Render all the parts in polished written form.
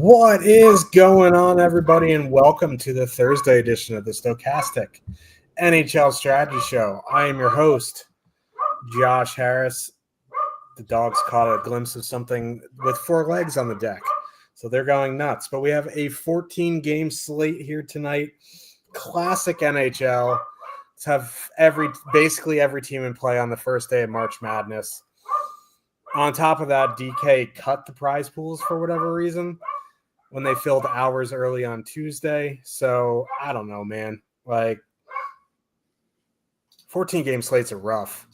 What is going on, everybody, and welcome to the Thursday edition of the Stochastic NHL Strategy Show. I am your host, Josh Harris. The dogs caught a glimpse of something with four legs on the deck, so they're going nuts. But we have a 14-game slate here tonight. Classic NHL. Let's have basically every team in play on the first day of March Madness. On top of that, DK cut the prize pools for whatever reason when they filled hours early on Tuesday. So I don't know, man. 14-game slates are rough.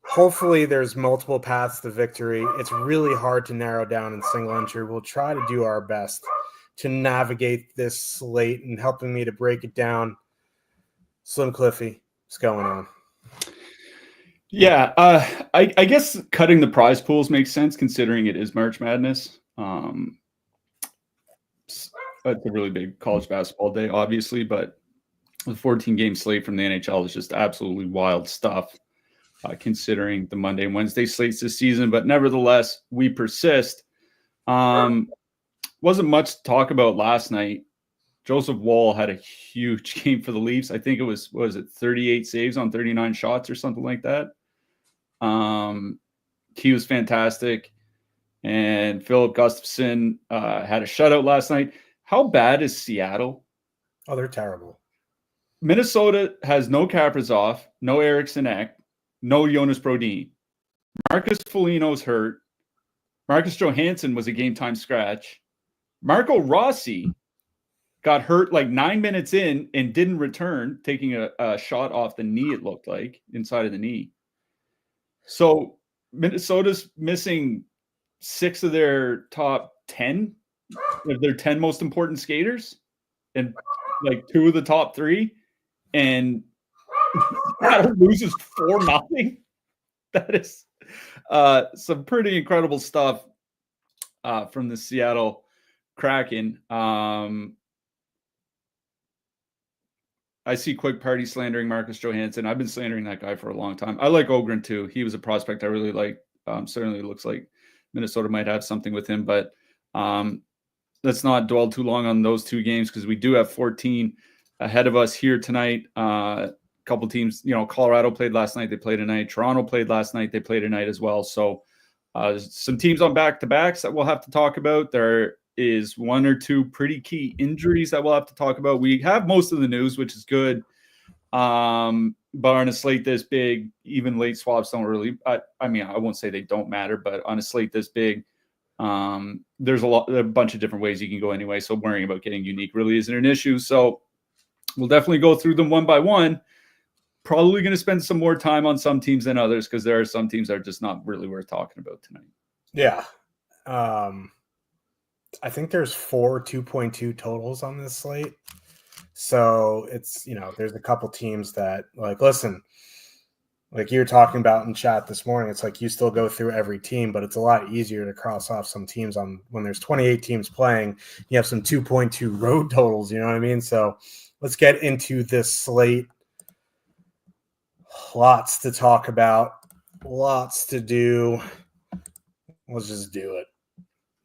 Hopefully there's multiple paths to victory. It's really hard to narrow down in single entry. We'll try to do our best to navigate this slate, and helping me to break it down, Slim Cliffy, what's going on? Yeah, I guess cutting the prize pools makes sense considering it is March Madness. It's a really big college basketball day, obviously, but the 14-game slate from the NHL is just absolutely wild stuff, considering the Monday and Wednesday slates this season. But nevertheless, we persist. Wasn't much to talk about last night. Joseph Woll had a huge game for the Leafs. I think it was 38 saves on 39 shots or something like that. He was fantastic. And Philip Gustafson had a shutout last night. How bad is Seattle? Oh, they're terrible. Minnesota has no Kaprizov, no Eriksson Ek, no Jonas Brodin. Marcus Foligno's hurt. Marcus Johansson was a game-time scratch. Marco Rossi got hurt like 9 minutes in and didn't return, taking a shot off the knee, it looked like, inside of the knee. So Minnesota's missing 6 of their top 10 of their 10 most important skaters and like 2 of the top 3. And Seattle loses 4-0. That is some pretty incredible stuff from the Seattle Kraken. I see Quick Party slandering Marcus Johansson. I've been slandering that guy for a long time. I like Ogren too. He was a prospect I really like. Certainly looks like Minnesota might have something with him, but let's not dwell too long on those 2 games because we do have 14 ahead of us here tonight. A couple teams, Colorado played last night. They played tonight. Toronto played last night. They played tonight as well. So some teams on back-to-backs that we'll have to talk about. There is 1 or 2 pretty key injuries that we'll have to talk about. We have most of the news, which is good. But on a slate this big, even late swaps don't really, I won't say they don't matter, but on a slate this big, there's a bunch of different ways you can go anyway. So worrying about getting unique really isn't an issue. So we'll definitely go through them one by one. Probably going to spend some more time on some teams than others because there are some teams that are just not really worth talking about tonight. Yeah. I think there's 4 2.2 totals on this slate. So it's, there's a couple teams that listen, like you were talking about in chat this morning, it's like you still go through every team, but it's a lot easier to cross off some teams on when there's 28 teams playing, you have some 2.2 road totals, you know what I mean? So let's get into this slate. Lots to talk about, lots to do. Let's just do it.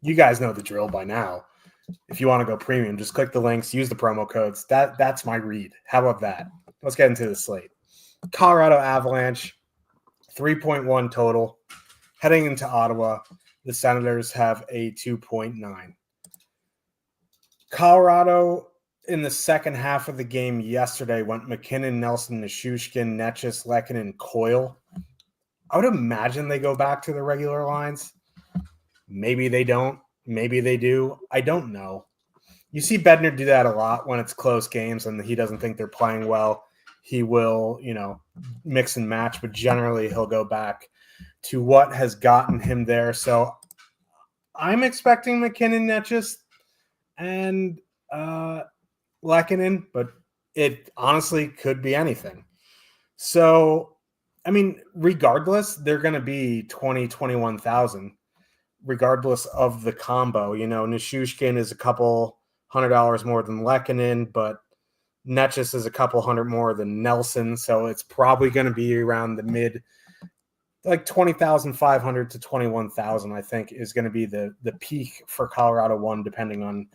You guys know the drill by now. If you want to go premium, just click the links, use the promo codes. That's my read. How about that? Let's get into the slate. Colorado Avalanche, 3.1 total. Heading into Ottawa, the Senators have a 2.9. Colorado in the second half of the game yesterday went McKinnon, Nelson, Nichushkin, Netchis, Lehkonen, Coyle. I would imagine they go back to the regular lines. Maybe they don't. Maybe they do. I don't know. You see Bednar do that a lot when it's close games and he doesn't think they're playing well. He will, mix and match, but generally he'll go back to what has gotten him there. So I'm expecting McKinnon, Netchis, and Lehkonen, but it honestly could be anything. So, regardless, they're going to be 20, 21,000. Regardless of the combo, Nichushkin is a couple $100 more than Lehkonen, but Netchis is a couple $100 more than Nelson. So it's probably going to be around the mid like 20,500 to 21,000, I think, is going to be the peak for Colorado one, depending on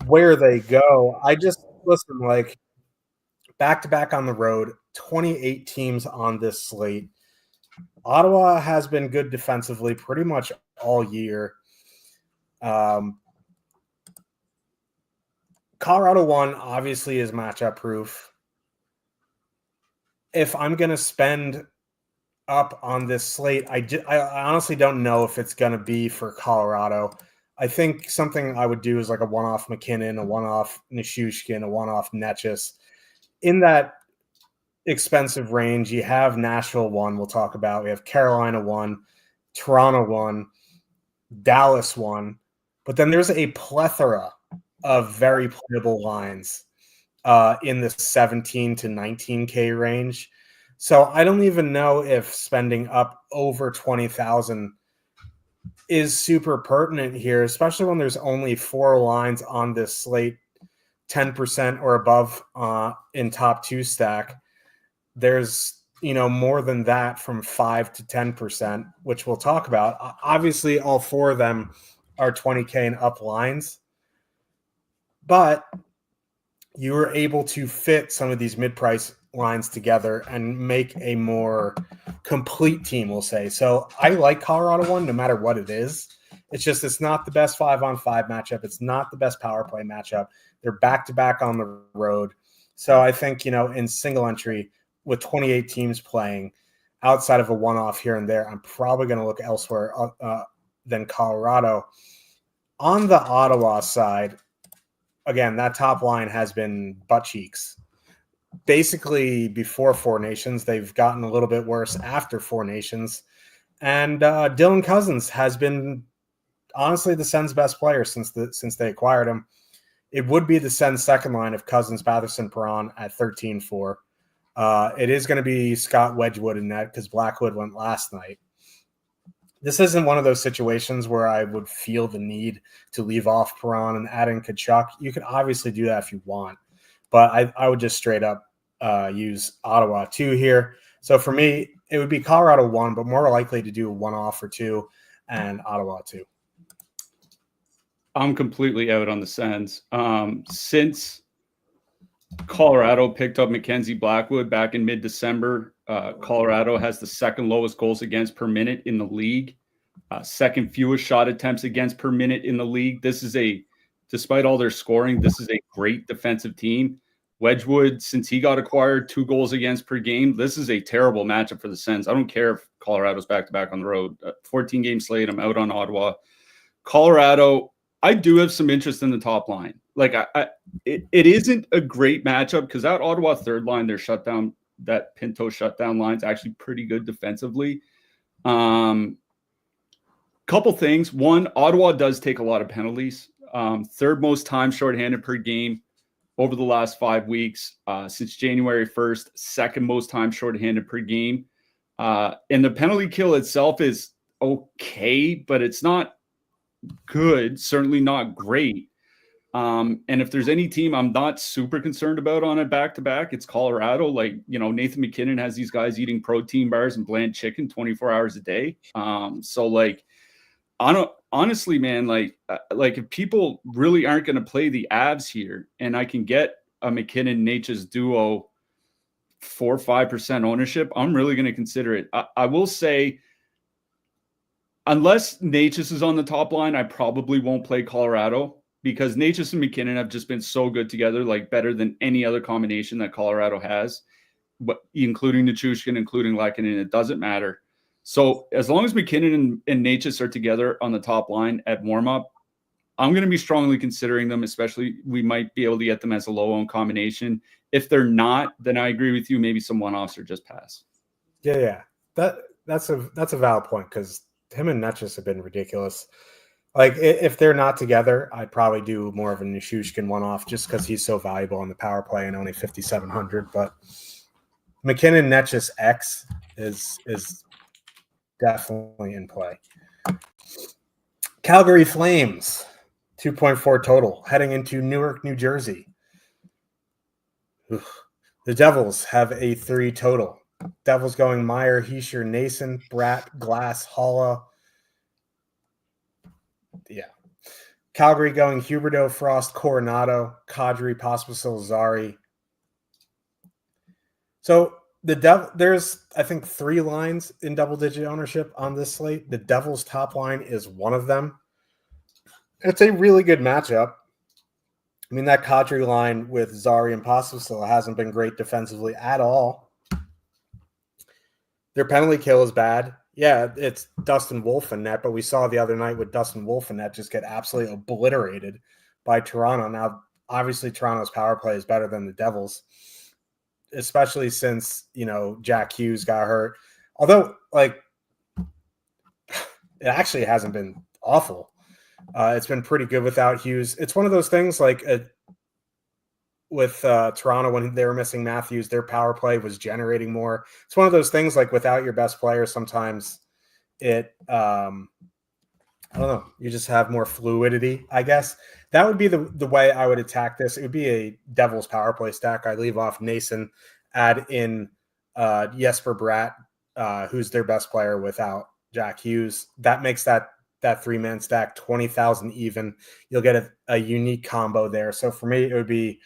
where they go. I just listen, like back to back on the road, 28 teams on this slate. Ottawa has been good defensively pretty much all year. Colorado one obviously is matchup proof. If I'm going to spend up on this slate, I honestly don't know if it's going to be for Colorado. I think something I would do is like a one-off McKinnon, a one-off Nichushkin, a one-off Netchis. In that expensive range, you have Nashville one we'll talk about. We have Carolina one, Toronto one, Dallas one. But then there's a plethora of very playable lines in the 17 to 19K range. So I don't even know if spending up over 20,000 is super pertinent here, especially when there's only 4 lines on this slate, 10% or above in top 2 stack. There's, more than that from 5 to 10%, which we'll talk about. Obviously, all 4 of them are 20K and up lines, but you were able to fit some of these mid-price lines together and make a more complete team, we'll say. So I like Colorado one no matter what it is. It's not the best 5-on-5 matchup. It's not the best power play matchup. They're back-to-back on the road. So I think, in single entry with 28 teams playing outside of a one-off here and there, I'm probably going to look elsewhere than Colorado. On the Ottawa side, again, that top line has been butt cheeks. Basically, before 4 Nations, they've gotten a little bit worse after 4 Nations. And Dylan Cousins has been, honestly, the Sens' best player since they acquired him. It would be the Sens' second line of Cousins, Batherson, Perron at 13-4. It is going to be Scott Wedgwood in net because Blackwood went last night. This isn't one of those situations where I would feel the need to leave off Perron and add in Tkachuk. You can obviously do that if you want, but I would just straight up use Ottawa 2 here. So for me, it would be Colorado 1, but more likely to do a one-off or 2 and Ottawa 2. I'm completely out on the Sens. Since Colorado picked up Mackenzie Blackwood back in mid-December, Colorado has the second lowest goals against per minute in the league, second fewest shot attempts against per minute in the league. Despite all their scoring, this is a great defensive team. Wedgwood, since he got acquired, 2 goals against per game. This is a terrible matchup for the Sens. I don't care if Colorado's back-to-back on the road. 14-game slate, I'm out on Ottawa. Colorado, I do have some interest in the top line. Like, it isn't a great matchup because that Ottawa third line, their shutdown, that Pinto shutdown line is actually pretty good defensively. Couple things. One, Ottawa does take a lot of penalties. Third most time shorthanded per game over the last 5 weeks since January 1st. Second most time shorthanded per game. And the penalty kill itself is okay, but it's not good. Certainly not great. And if there's any team I'm not super concerned about on a back-to-back, it's Colorado. Like, Nathan McKinnon has these guys eating protein bars and bland chicken 24 hours a day. So like, honestly, man, like if people really aren't going to play the Avs here and I can get a McKinnon-Natchez duo 4 or 5% ownership, I'm really going to consider it. I will say, unless Natchez is on the top line, I probably won't play Colorado because Natchez and McKinnon have just been so good together, like better than any other combination that Colorado has, but including Nichushkin, including Lehkonen, it doesn't matter. So as long as McKinnon and Natchez are together on the top line at warm-up, I'm going to be strongly considering them, especially we might be able to get them as a low-owned combination. If they're not, then I agree with you. Maybe some one-offs or just pass. Yeah. That's a valid point because him and Netchis have been ridiculous. Like, if they're not together, I'd probably do more of a Nichushkin one-off just because he's so valuable on the power play and only 5,700. But McKinnon Netchis X is definitely in play. Calgary Flames, 2.4 total, heading into Newark, New Jersey. The Devils have a 3 total. Devils going Meyer, Heischer, Nason, Bratt, Glass, Holla. Yeah. Calgary going Huberdeau, Frost, Coronado, Kadri, Pospisil, Zari. So there's, I think, 3 lines in double-digit ownership on this slate. The Devils' top line is one of them. It's a really good matchup. I mean, that Kadri line with Zari and Pospisil hasn't been great defensively at all. Their penalty kill is bad. Yeah, it's Dustin Wolf in net, but we saw the other night with Dustin Wolf in net just get absolutely obliterated by Toronto. Now, obviously, Toronto's power play is better than the Devils, especially since, Jack Hughes got hurt. Although, it actually hasn't been awful. It's been pretty good without Hughes. It's one of those things with Toronto when they were missing Matthews, their power play was generating more. It's one of those things without your best player, sometimes it, I don't know, you just have more fluidity, I guess. That would be the way I would attack this. It would be a Devils power play stack. I leave off Nason, add in Jesper Bratt, who's their best player without Jack Hughes. That makes that 3-man stack 20,000 even. You'll get a unique combo there. So for me, it would be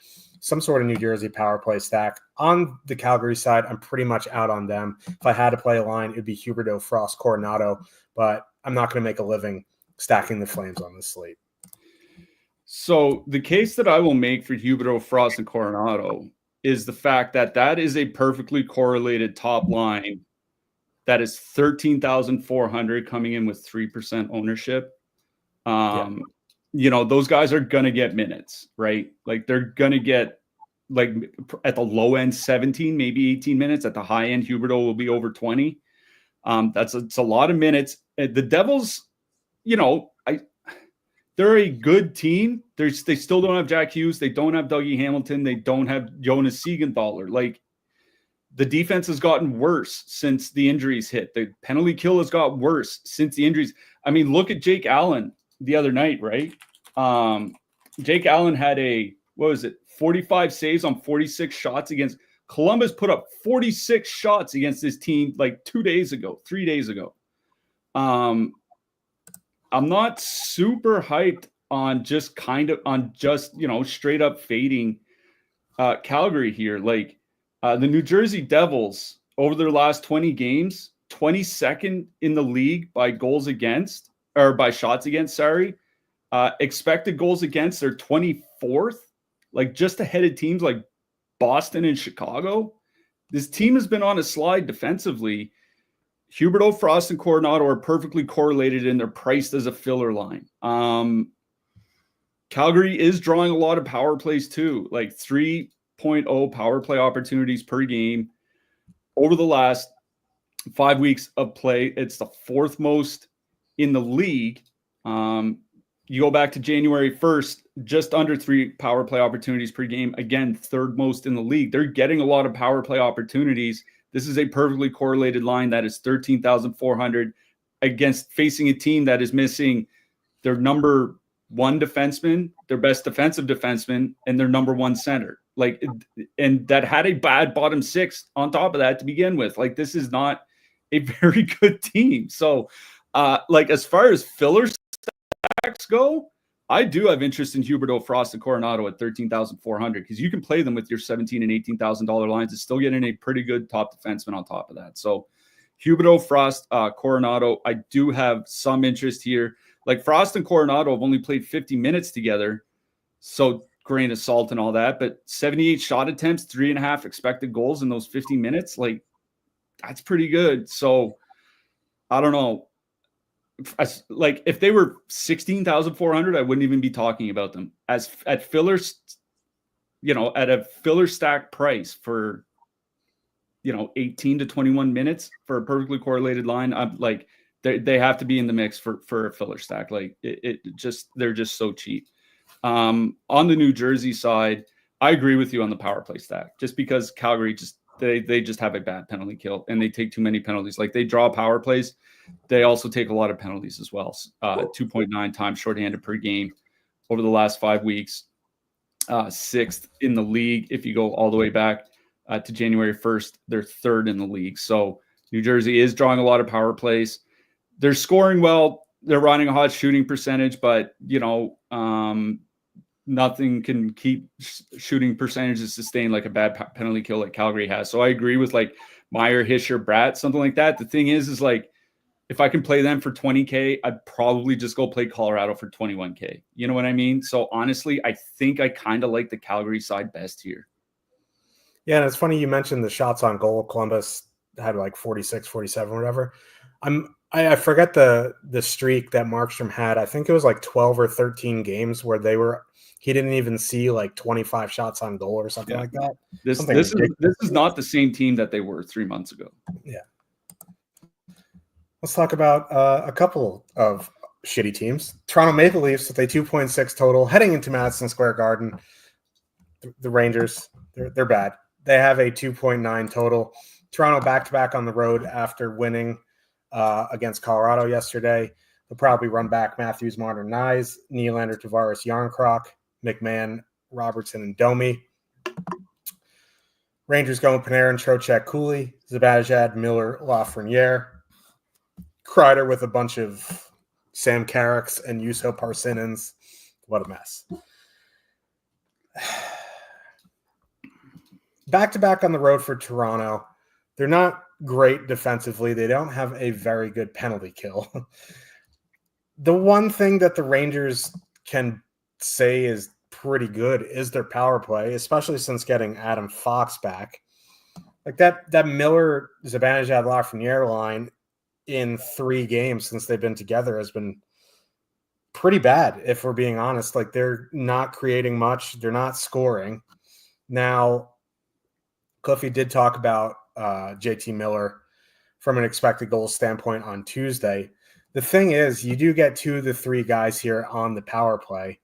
some sort of New Jersey power play stack. On the Calgary side, I'm pretty much out on them. If I had to play a line, it would be Huberdeau, Frost, Coronado, but I'm not going to make a living stacking the Flames on this slate. So the case that I will make for Huberdeau, Frost, and Coronado is the fact that is a perfectly correlated top line that is 13,400 coming in with 3% ownership. Those guys are going to get minutes, right? They're going to get at the low end, 17, maybe 18 minutes. At the high end, Huberdeau will be over 20. It's a lot of minutes. The Devils, they're a good team. They still don't have Jack Hughes. They don't have Dougie Hamilton. They don't have Jonas Siegenthaler. The defense has gotten worse since the injuries hit. The penalty kill has got worse since the injuries. I mean, look at Jake Allen the other night, right? Jake Allen had 45 saves on 46 shots against Columbus. Put up 46 shots against this team 3 days ago. I'm not super hyped on just straight up fading Calgary here. The New Jersey Devils, over their last 20 games, 22nd in the league by goals against, or by shots against, sorry. Expected goals against, they're 24th, just ahead of teams like Boston and Chicago. This team has been on a slide defensively. Huberdeau, Frost, and Coronado are perfectly correlated, and they're priced as a filler line. Calgary is drawing a lot of power plays too, 3.0 power play opportunities per game. Over the last 5 weeks of play, it's the 4th most in the league. You go back to January 1st, just under 3 power play opportunities per game. Again, 3rd most in the league. They're getting a lot of power play opportunities. This is a perfectly correlated line that is 13,400 against facing a team that is missing their number 1 defenseman, their best defensive defenseman, and their number 1 center. And that had a bad bottom 6 on top of that to begin with. This is not a very good team. So, as far as filler stacks go, I do have interest in Huberdeau, Frost, and Coronado at 13,400 because you can play them with your $17,000 and $18,000 lines and still getting a pretty good top defenseman on top of that. So, Huberdeau, Frost, Coronado, I do have some interest here. Frost and Coronado have only played 50 minutes together, so grain of salt and all that, but 78 shot attempts, 3.5 expected goals in those 50 minutes, that's pretty good. So I don't know. If they were 16,400, I wouldn't even be talking about them as at fillers, at a filler stack price for 18 to 21 minutes for a perfectly correlated line. I'm they have to be in the mix for a filler stack. They're just so cheap. On the New Jersey side, I agree with you on the power play stack, just because Calgary they just have a bad penalty kill and they take too many penalties. They draw power plays. They also take a lot of penalties as well. 2.9 times shorthanded per game over the last 5 weeks. 6th in the league if you go all the way back to January 1st. They're third in the league. So New Jersey is drawing a lot of power plays. They're scoring well. They're running a hot shooting percentage, but nothing can keep shooting percentages sustained like a bad penalty kill like Calgary has. So I agree with like Meyer, Hischer, Bratt, something like that. The thing is like, if I can play them for 20K, I'd probably just go play Colorado for 21K. You know what I mean? So honestly, I think I kind of like the Calgary side best here. Yeah, and it's funny you mentioned the shots on goal. Columbus had like 46, 47, whatever. I forget the streak that Markstrom had. I think it was like 12 or 13 games where he didn't even see like 25 shots on goal or something like that. This is not the same team that they were 3 months ago. Yeah. Let's talk about a couple of shitty teams. Toronto Maple Leafs with a 2.6 total heading into Madison Square Garden. The Rangers, they're bad. They have a 2.9 total. Toronto back-to-back on the road after winning against Colorado yesterday. They'll probably run back Matthews, Martin, Nyes, Nylander, Tavares, Yarncroc, McMahon, Robertson, and Domi. Rangers going Panarin, Trocheck, Cooley, Zibanejad, Miller, Lafreniere. Kreider with a bunch of Sam Carricks and Juuso Parsinens. What a mess. Back-to-back on the road for Toronto. They're not great defensively. They don't have a very good penalty kill. The one thing that the Rangers can say is pretty good is their power play, especially since getting Adam Fox back. Like that Miller, Zibanejad, Lafreniere line in 3 games since they've been together has been pretty bad, if we're being honest. Like, they're not creating much. They're not scoring. Now, Cliffy did talk about JT Miller from an expected goals standpoint on Tuesday. The thing is, you do get 2 of the 3 guys here on the power play.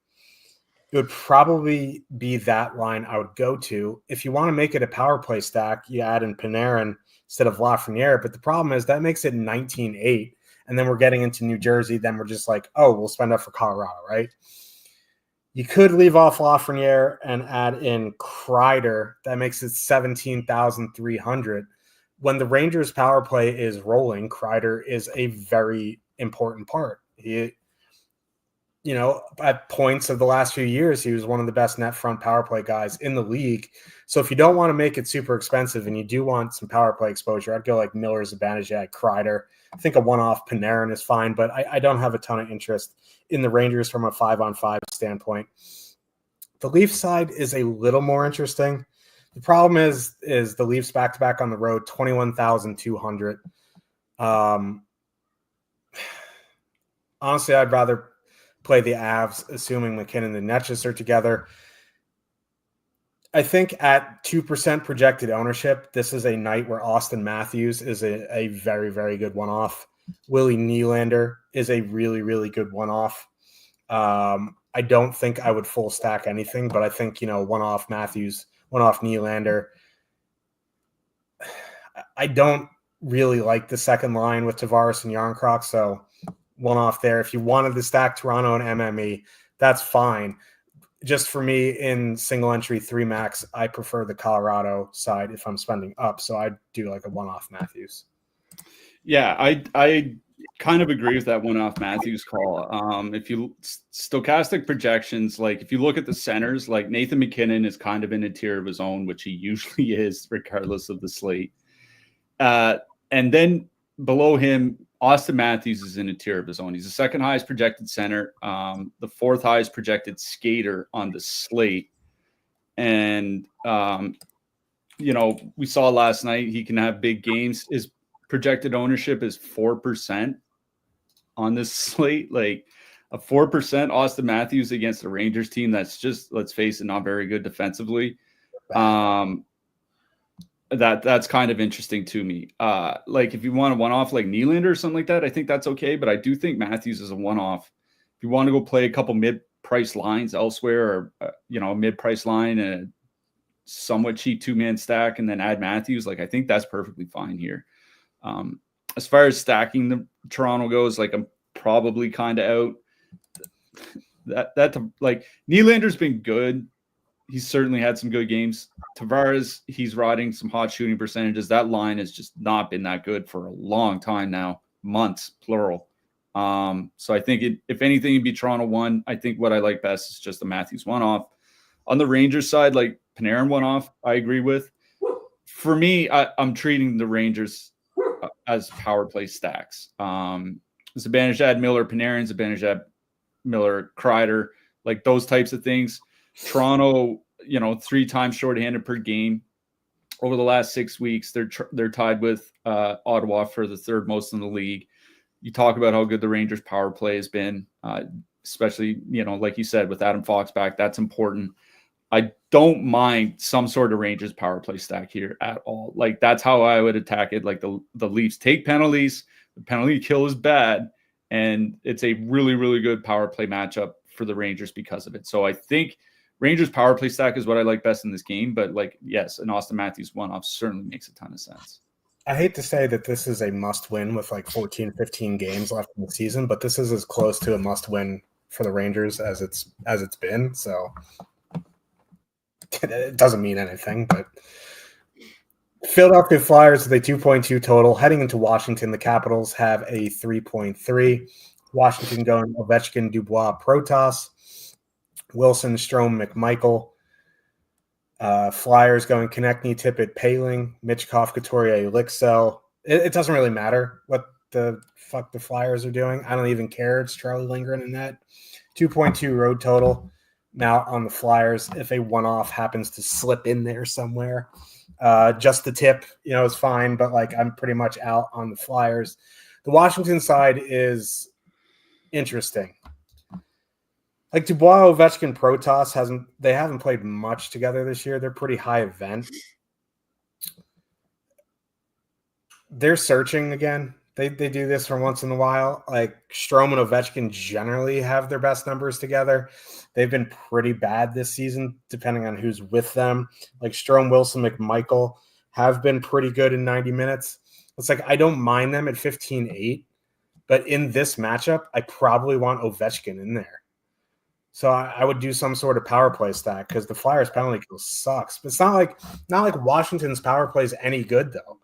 It would probably be that line I would go to. If you want to make it a power play stack, you add in Panarin instead of Lafreniere. But the problem is that makes it 19-8. And then we're getting into New Jersey. Then we're just like, oh, we'll spend up for Colorado, right? You could leave off Lafreniere and add in Kreider. That makes it 17,300. When the Rangers power play is rolling, Kreider is a very important part. At points of the last few years, he was one of the best net front power play guys in the league. So if you don't want to make it super expensive and you do want some power play exposure, I'd go like Miller, Zibanejad, Kreider. I think a one-off Panarin is fine, but I don't have a ton of interest in the Rangers from a 5-on-5 standpoint. The Leafs side is a little more interesting. The problem is the Leafs back-to-back on the road, 21,200. Honestly, I'd rather play the Avs, assuming McKinnon and Netchus are together. I think at 2% projected ownership, this is a night where Austin Matthews is a very, very good one-off. Willie Nylander is a really, really good one-off. I don't think I would full stack anything, but I think, one-off Matthews, one-off Nylander. I don't really like the second line with Tavares and Yarncroc, so one off there. If you wanted to stack Toronto and MME, that's fine. Just for me, in single entry 3 max, I prefer the Colorado side if I'm spending up. So I'd do like a one-off Matthews. Yeah, I kind of agree with that one-off Matthews call. If you stochastic projections, like if you look at the centers, like Nathan McKinnon is kind of in a tier of his own, which he usually is, regardless of the slate. And then below him, Austin Matthews is in a tier of his own. He's the second highest projected center, the 4th highest projected skater on the slate. And, we saw last night he can have big games. His projected ownership is 4% on this slate. Like a 4% Austin Matthews against the Rangers team that's just, let's face it, not very good defensively. That's kind of interesting to me. Like if you want a one-off like Nylander or something like that, I think that's okay. But I do think Matthews is a one-off. If you want to go play a couple mid-price lines elsewhere, or a mid-price line and a somewhat cheap 2-man stack, and then add Matthews, like I think that's perfectly fine here. As far as stacking the Toronto goes, like I'm probably kind of out. That like Nylander's been good. He's certainly had some good games. Tavares, he's riding some hot shooting percentages. That line has just not been that good for a long time now, months, plural. So I think if anything, it'd be Toronto 1. I think what I like best is just the Matthews one-off. On the Rangers side, like Panarin one-off, I agree with. For me, I'm treating the Rangers as power play stacks. Zibanejad, Miller, Panarin, Zibanejad, Miller, Kreider, like those types of things. Toronto, 3 times shorthanded per game over the last 6 weeks. They're tied with Ottawa for the 3rd most in the league. You talk about how good the Rangers power play has been, especially, like you said, with Adam Fox back, that's important. I don't mind some sort of Rangers power play stack here at all. Like that's how I would attack it. Like the Leafs take penalties, the penalty kill is bad, and it's a really, really good power play matchup for the Rangers because of it. So I think Rangers power play stack is what I like best in this game, but yes, an Austin Matthews one-off certainly makes a ton of sense. I hate to say that this is a must-win with 14, 15 games left in the season, but this is as close to a must-win for the Rangers as it's been. So it doesn't mean anything, but Philadelphia Flyers with a 2.2 total. Heading into Washington, the Capitals have a 3.3. Washington going Ovechkin, Dubois, Protas, Wilson, Strome, McMichael. Flyers going Konechny, Tippett, Paling, Mitchkov, Couturier, Lixell. It doesn't really matter what the fuck the Flyers are doing. I don't even care. It's Charlie Lindgren in that. 2.2 road total. Now on the Flyers, if a one-off happens to slip in there somewhere, just the tip, is fine. But I'm pretty much out on the Flyers. The Washington side is interesting. Dubois, Ovechkin, Protas haven't played much together this year. They're pretty high event. They're searching again. They do this from once in a while. Strome and Ovechkin generally have their best numbers together. They've been pretty bad this season, depending on who's with them. Strome, Wilson, McMichael have been pretty good in 90 minutes. It's I don't mind them at 15-8, but in this matchup, I probably want Ovechkin in there. So I would do some sort of power play stack because the Flyers penalty kill sucks. But it's not like Washington's power play is any good though.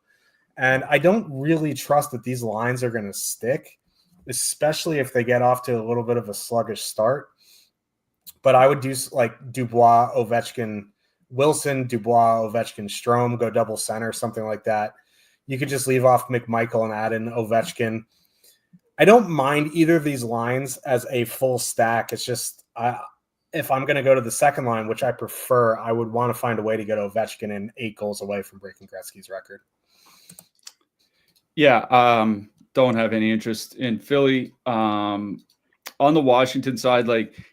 And I don't really trust that these lines are going to stick, especially if they get off to a little bit of a sluggish start. But I would do Dubois, Ovechkin, Wilson, Dubois, Ovechkin, Strome, go double center, something like that. You could just leave off McMichael and add in Ovechkin. I don't mind either of these lines as a full stack. It's just if I'm going to go to the second line, which I prefer, I would want to find a way to get Ovechkin in 8 goals away from breaking Gretzky's record. Yeah, don't have any interest in Philly. On the Washington side,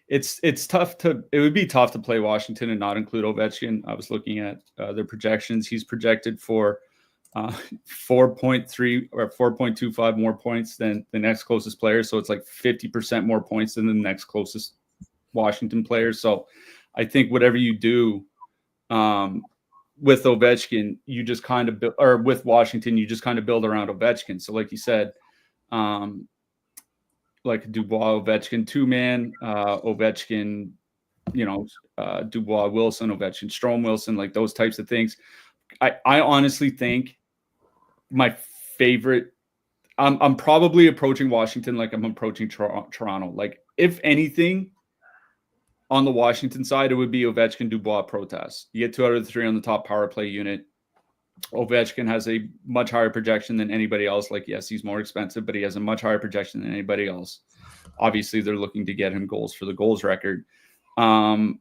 it's tough it would be tough to play Washington and not include Ovechkin. I was looking at their projections. He's projected for 4.3 or 4.25 more points than the next closest player. So it's 50% more points than the next closest Washington player. So I think whatever you do with Ovechkin, you just kind of build, or with Washington, you just kind of build around Ovechkin. So like you said, Dubois, Ovechkin, 2-man, Ovechkin, Dubois, Wilson, Ovechkin, Strome, Wilson, those types of things. I honestly think my favorite, I'm probably approaching Washington like I'm approaching Toronto. If anything, on the Washington side, it would be Ovechkin, Dubois, Protas. You get 2 out of the 3 on the top power play unit. Ovechkin has a much higher projection than anybody else. Yes, he's more expensive, but he has a much higher projection than anybody else. Obviously, they're looking to get him goals for the goals record. But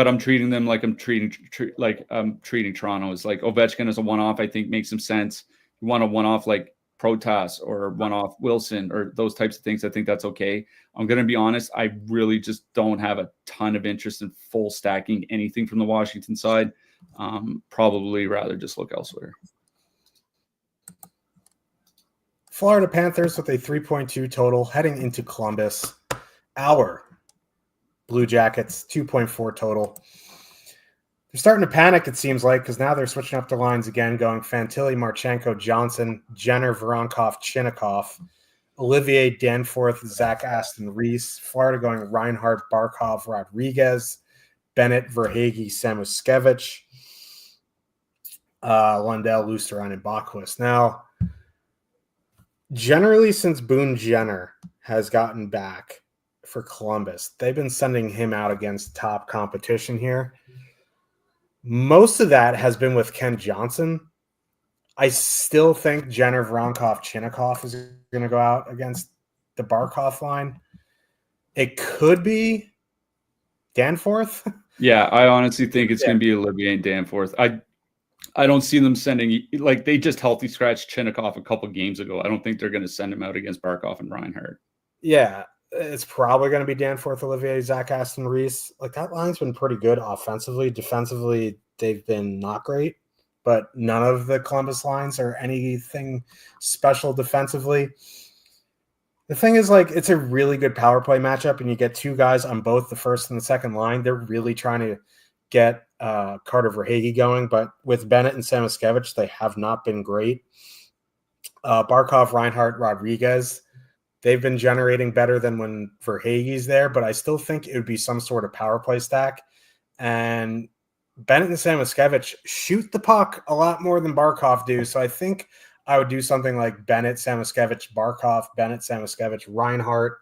I'm treating them like I'm treating Toronto. Is Ovechkin as a one-off, I think makes some sense. You want a one-off Protas or one-off Wilson or those types of things, I think that's okay. I'm going to be honest, I really just don't have a ton of interest in full stacking anything from the Washington side. Probably rather just look elsewhere. Florida Panthers with a 3.2 total heading into Columbus. Our Blue Jackets, 2.4 total. They're starting to panic, it seems like, because now they're switching up the lines again, going Fantilli, Marchenko, Johnson, Jenner, Voronkov, Chinnikov, Olivier, Danforth, Zach Aston Reese. Florida going Reinhardt, Barkov, Rodriguez, Bennett, Verhaeghe, Samoskevich, Lundell, Lusteran, and Bachwist. Now, generally, since Boone Jenner has gotten back for Columbus, they've been sending him out against top competition here. Most of that has been with Kent Johnson. I still think Jenner, Voronkov, Chinnikov is going to go out against the Barkov line. It could be Danforth. Yeah, I honestly think it's going to be Olivier and Danforth. I don't see them sending, like, they just healthy scratched Chinnikov a couple games ago. I don't think they're going to send him out against Barkov and Reinhart. Yeah, it's probably going to be Danforth, Olivier, Zach Aston Reese. Like, that line's been pretty good offensively. Defensively, they've been not great, but none of the Columbus lines are anything special defensively. The thing is, like, it's a really good power play matchup, and you get two guys on both the first and the second line. They're really trying to get Carter Verhaeghe going, but with Bennett and Samoskevich, they have not been great. Barkov, Reinhart, Rodriguez, they've been generating better than when Verhaeghe's there, but I still think it would be some sort of power play stack. And Bennett and Samoskevich shoot the puck a lot more than Barkov do, so I think I would do something like Bennett, Samoskevich, Barkov, Bennett, Samoskevich, Reinhart,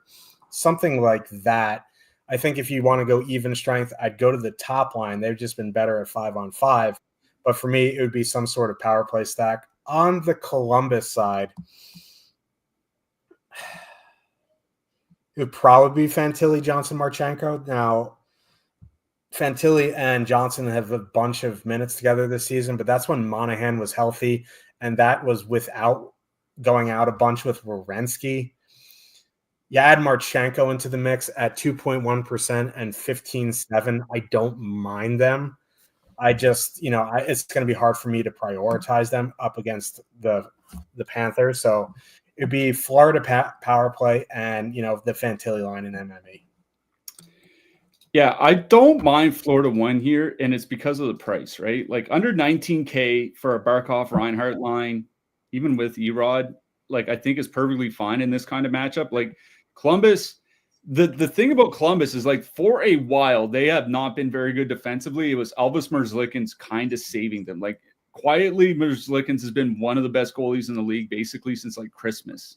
something like that. I think if you want to go even strength, I'd go to the top line. They've just been better at 5-on-5. But for me, it would be some sort of power play stack. On the Columbus side, it would probably be Fantilli, Johnson, Marchenko. Now, Fantilli and Johnson have a bunch of minutes together this season, but that's when Monahan was healthy, and that was without going out a bunch with Werenski. You add Marchenko into the mix at 2.1% and 15.7. I don't mind them. I just, it's going to be hard for me to prioritize them up against the Panthers. So it'd be Florida power play and, the Fantilli line in MME. Yeah, I don't mind Florida 1 here, and it's because of the price, right? Like under $19K for a Barkov Reinhart line, even with Erod, like I think is perfectly fine in this kind of matchup. Like Columbus, the thing about Columbus is like for a while they have not been very good defensively. It was Elvis Merzlikins kind of saving them. Like quietly, Merzlikins has been one of the best goalies in the league basically since like Christmas.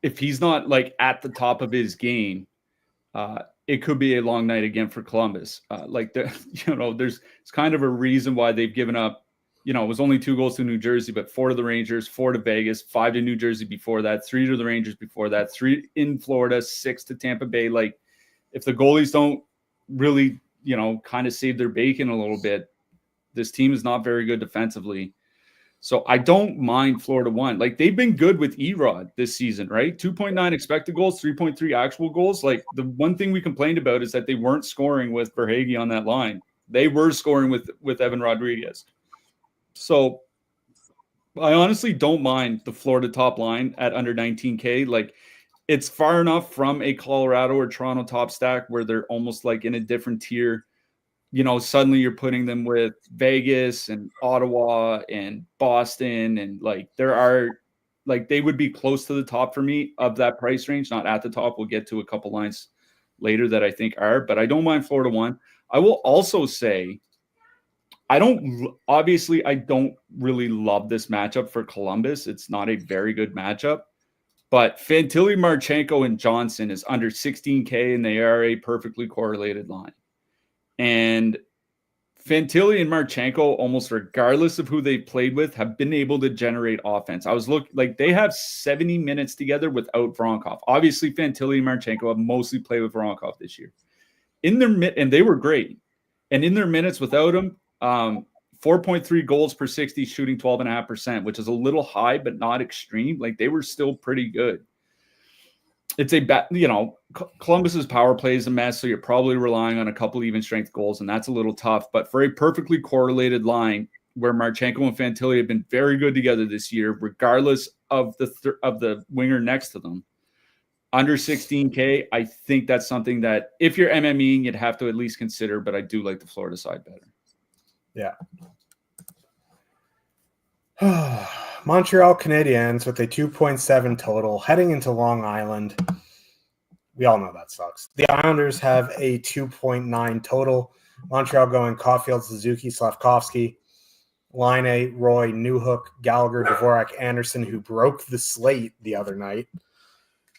If he's not like at the top of his game, it could be a long night again for Columbus. There's it's kind of a reason why they've given up. It was only 2 goals to New Jersey, but 4 to the Rangers, 4 to Vegas, 5 to New Jersey before that, 3 to the Rangers before that, 3 in Florida, 6 to Tampa Bay. Like, if the goalies don't really, kind of save their bacon a little bit, this team is not very good defensively. So I don't mind Florida 1. Like, they've been good with Erod this season, right? 2.9 expected goals, 3.3 actual goals. Like, the one thing we complained about is that they weren't scoring with Verhaeghe on that line. They were scoring with Evan Rodriguez. So I honestly don't mind the Florida top line at under 19K. Like, it's far enough from a Colorado or Toronto top stack where they're almost like in a different tier. Suddenly you're putting them with Vegas and Ottawa and Boston. And like, they would be close to the top for me of that price range, not at the top. We'll get to a couple lines later that I think are, but I don't mind Florida 1. I will also say, I don't really love this matchup for Columbus. It's not a very good matchup, but Fantilli, Marchenko, and Johnson is under 16K, and they are a perfectly correlated line. And Fantilli and Marchenko, almost regardless of who they played with, have been able to generate offense. I was looking, like, they have 70 minutes together without Voronkov. Obviously, Fantilli and Marchenko have mostly played with Voronkov this year. And they were great. And in their minutes without him, 4.3 goals per 60, shooting 12.5%, which is a little high, but not extreme. Like, they were still pretty good. It's Columbus's power play is a mess, so you're probably relying on a couple even strength goals, and that's a little tough. But for a perfectly correlated line where Marchenko and Fantilli have been very good together this year, regardless of the winger next to them, under 16K, I think that's something that if you're MMEing, you'd have to at least consider, but I do like the Florida side better. Yeah. Montreal Canadiens with a 2.7 total heading into Long Island. We all know that sucks. The Islanders have a 2.9 total. Montreal going Caulfield, Suzuki, Slavkovsky, Line, Roy, Newhook, Gallagher, Dvorak, Anderson, who broke the slate the other night.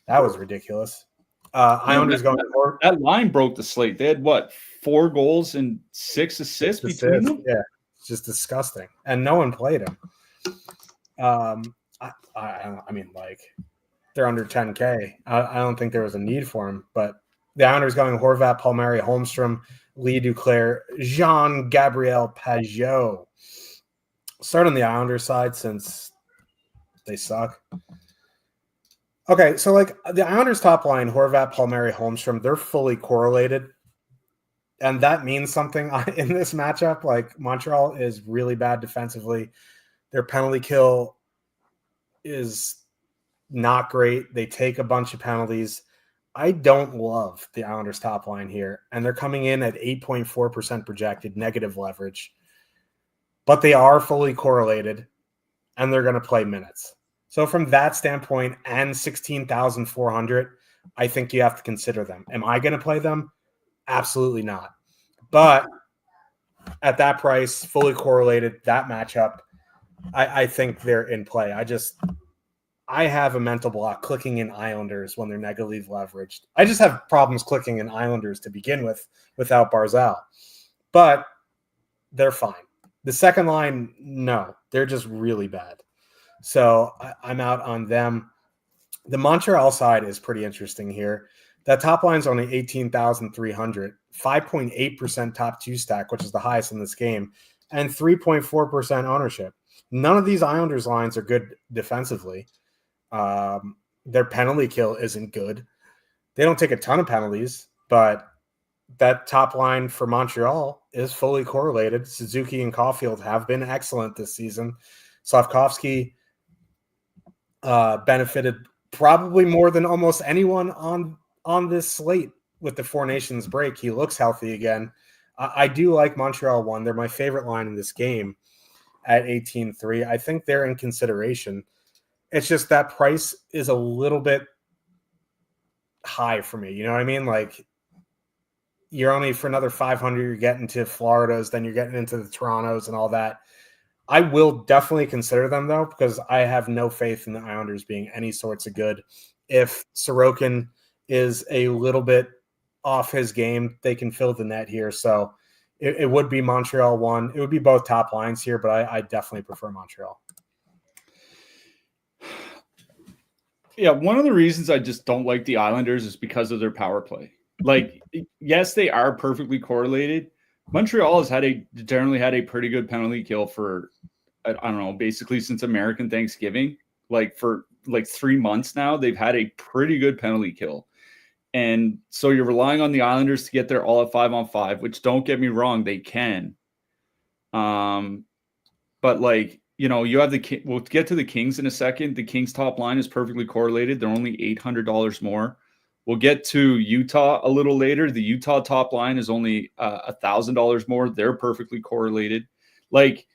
That was ridiculous. Islanders going that line broke the slate. They had 4 goals and 6 assists between them? Yeah, it's just disgusting. And no one played him. I mean, like, they're under 10K. I don't think there was a need for him, but the Islanders going Horvat, Palmieri, Holmstrom, Lee Duclair, Jean-Gabriel Pageau. Start on the Islanders side since they suck. Okay, so like the Islanders top line, Horvat, Palmieri, Holmstrom, they're fully correlated. And that means something in this matchup. Like Montreal is really bad defensively. Their penalty kill is not great. They take a bunch of penalties. I don't love the Islanders top line here. And they're coming in at 8.4% projected negative leverage. But they are fully correlated and they're going to play minutes. So from that standpoint and 16,400, I think you have to consider them. Am I going to play them? Absolutely not. But at that price, fully correlated, that matchup, I think they're in play. I have a mental block clicking in Islanders when they're negatively leveraged. I just have problems clicking in Islanders to begin with without Barzal. But they're fine. The second line, no, they're just really bad. So I'm out on them. The Montreal side is pretty interesting here. That top line is only 18,300, 5.8% top 2 stack, which is the highest in this game, and 3.4% ownership. None of these Islanders lines are good defensively. Their penalty kill isn't good. They don't take a ton of penalties, but that top line for Montreal is fully correlated. Suzuki and Caulfield have been excellent this season. Slavkovsky benefited probably more than almost anyone on this slate with the Four Nations break. He looks healthy again. I do like Montreal 1. They're my favorite line in this game at 18.3. I think they're in consideration. It's just that price is a little bit high for me. You know what I mean? Like, you're only for another 500, you're getting to Floridas, then you're getting into the Torontos and all that. I will definitely consider them, though, because I have no faith in the Islanders being any sorts of good. If Sorokin is a little bit off his game, they can fill the net here. So it would be Montreal 1. It would be both top lines here, but I definitely prefer Montreal. Yeah, one of the reasons I just don't like the Islanders is because of their power play. Like, yes, they are perfectly correlated. Montreal has generally had a pretty good penalty kill for, I don't know, basically since American Thanksgiving. Like for 3 months now, they've had a pretty good penalty kill. And so you're relying on the Islanders to get there all at 5-on-5, which, don't get me wrong, they can. But like, you know, you have we'll get to the Kings in a second. The Kings top line is perfectly correlated. They're only $800 more. We'll get to Utah a little later. The Utah top line is only $1,000 more. They're perfectly correlated. Like,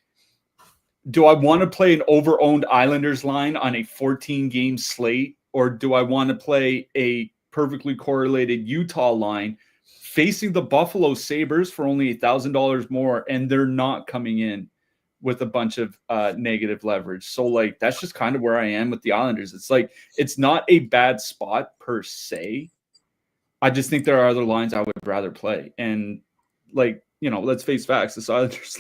do I want to play an over-owned Islanders line on a 14-game slate, or do I want to play a perfectly correlated Utah line facing the Buffalo Sabres for only $1,000 more, and they're not coming in with a bunch of negative leverage? So like, that's just kind of where I am with the Islanders. It's like, it's not a bad spot per se. I just think there are other lines I would rather play. And like, you know, let's face facts. This Islanders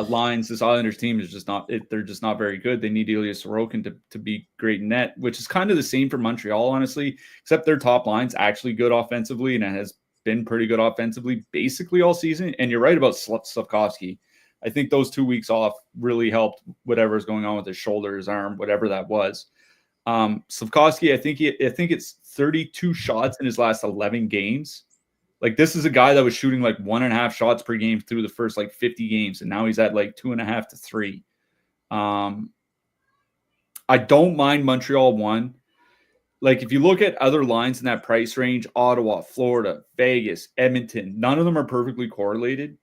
lines, this Islanders team is just not, they're just not very good. They need Ilya Sorokin to be great in net, which is kind of the same for Montreal, honestly, except their top line's actually good offensively, and it has been pretty good offensively basically all season. And you're right about Slavkovsky. I think those 2 weeks off really helped whatever is going on with his shoulder, his arm, whatever that was. Slavkovsky, I think it's 32 shots in his last 11 games. Like, this is a guy that was shooting like 1.5 shots per game through the first like 50 games, and now he's at like 2.5 to 3. I don't mind Montreal 1. Like, if you look at other lines in that price range, Ottawa, Florida, Vegas, Edmonton, none of them are perfectly correlated.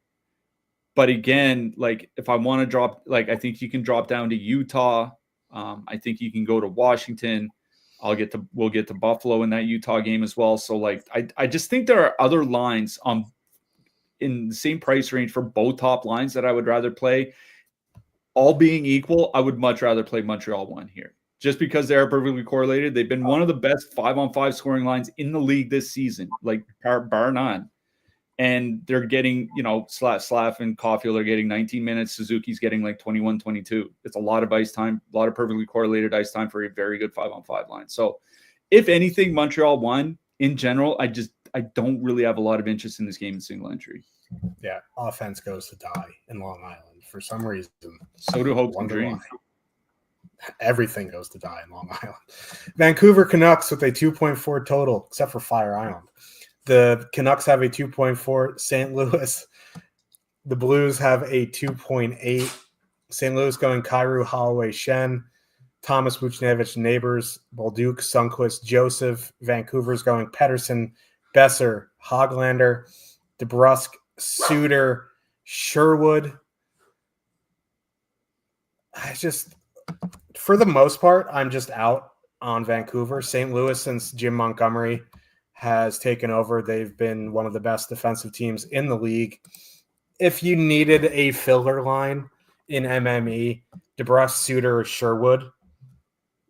But again, like, if I want to drop, like, I think you can drop down to Utah. I think you can go to Washington. We'll get to Buffalo in that Utah game as well. So like, I just think there are other lines in the same price range for both top lines that I would rather play. All being equal, I would much rather play Montreal 1 here, just because they are perfectly correlated. They've been one of the best 5-on-5 scoring lines in the league this season, like bar none. And they're getting, Slav and Caulfield are getting 19 minutes. Suzuki's getting like 21, 22. It's a lot of ice time, a lot of perfectly correlated ice time for a very good 5-on-5 line. So if anything, Montreal 1 in general, I don't really have a lot of interest in this game in single entry. Yeah, offense goes to die in Long Island for some reason. So do hopes and dreams. Everything goes to die in Long Island. Vancouver Canucks with a 2.4 total, except for Fire Island. The Canucks have a 2.4. St. Louis, the Blues have a 2.8. St. Louis going Kyrou, Holloway, Shen, Thomas, Vucinovic, Neighbors, Bolduc, Sundqvist, Joseph. Vancouver's going Pettersson, Besser, Hoglander, DeBrusk, Suter, Sherwood. For the most part, I'm just out on Vancouver. St. Louis, since Jim Montgomery has taken over, they've been one of the best defensive teams in the league. If you needed a filler line in MME, DeBrusk, Suter, or Sherwood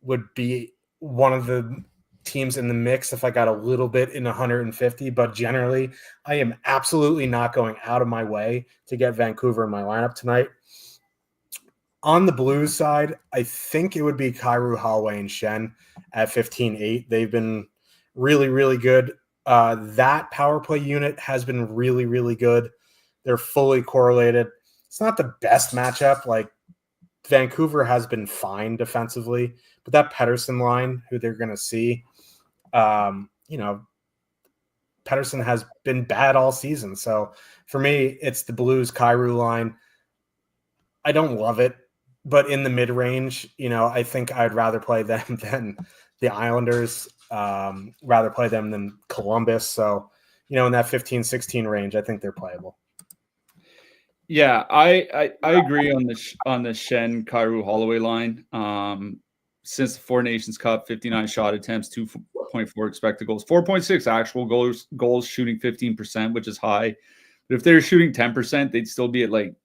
would be one of the teams in the mix if I got a little bit in 150, but generally I am absolutely not going out of my way to get Vancouver in my lineup tonight. On the Blues side, I think it would be Kyrou, Holloway, and Shen at 15-8. They've been really, really good. That power play unit has been really, really good. They're fully correlated. It's not the best matchup. Like, Vancouver has been fine defensively, but that Pettersson line, who they're going to see, Pettersson has been bad all season. So for me, it's the Blues Kyrou line. I don't love it, but in the mid-range, I think I'd rather play them than the Islanders, rather play them than Columbus. So, in that 15-16 range, I think they're playable. Yeah, I agree on the Shen, Kyrou, Holloway line. Since the Four Nations Cup, 59 shot attempts, 2.4 expected goals, 4.6 actual goals, shooting 15%, which is high. But if they're shooting 10%, they'd still be at like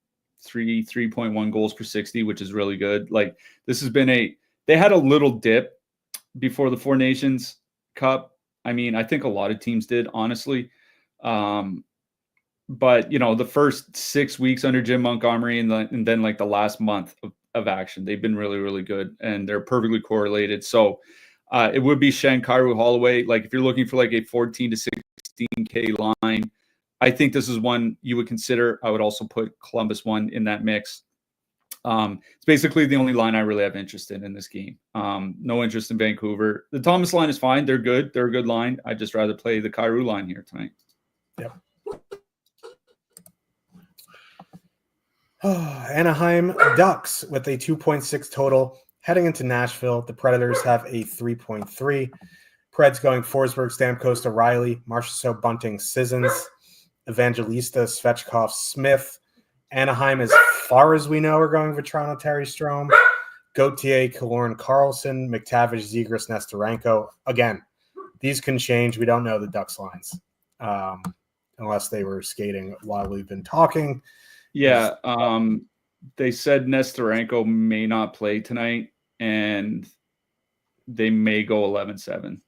3.1 goals per 60, which is really good. Like, this has been they had a little dip before the Four Nations Cup. I mean, I think a lot of teams did, honestly. But the first 6 weeks under Jim Montgomery and then like the last month of action, they've been really, really good, and they're perfectly correlated. So it would be Shen, Kyrou, Holloway. Like, if you're looking for like a 14 to 16K line, I think this is one you would consider. I would also put Columbus 1 in that mix. It's basically the only line I really have interest in this game. No interest in Vancouver. The Thomas line is fine. They're good. They're a good line. I'd just rather play the Kyrou line here tonight. Yep. Anaheim Ducks with a 2.6 total. Heading into Nashville, the Predators have a 3.3. Preds going Forsberg, Stamkos, O'Reilly, Marchessault, Bunting, Sissons, Evangelista, Svechkov, Smith. Anaheim, as far as we know, are going Vetrano, Terry Strome, Gauthier, Killorn, Carlson, McTavish, Zegras, Nestorenko. Again, these can change. We don't know the Ducks lines unless they were skating while we've been talking. Yeah, they said Nestorenko may not play tonight, and they may go 11-7.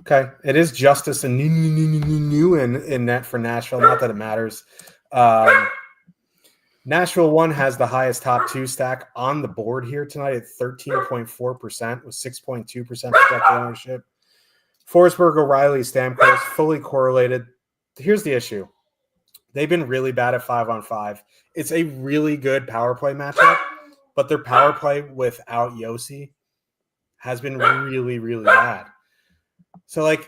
Okay, it is Justice and new in net for Nashville. Not that it matters. Nashville 1 has the highest top 2 stack on the board here tonight at 13.4% with 6.2% projected ownership. Forsberg, O'Reilly, Stamkos, fully correlated. Here's the issue. They've been really bad at 5-on-5. It's a really good power play matchup, but their power play without Yossi has been really, really bad. So, like,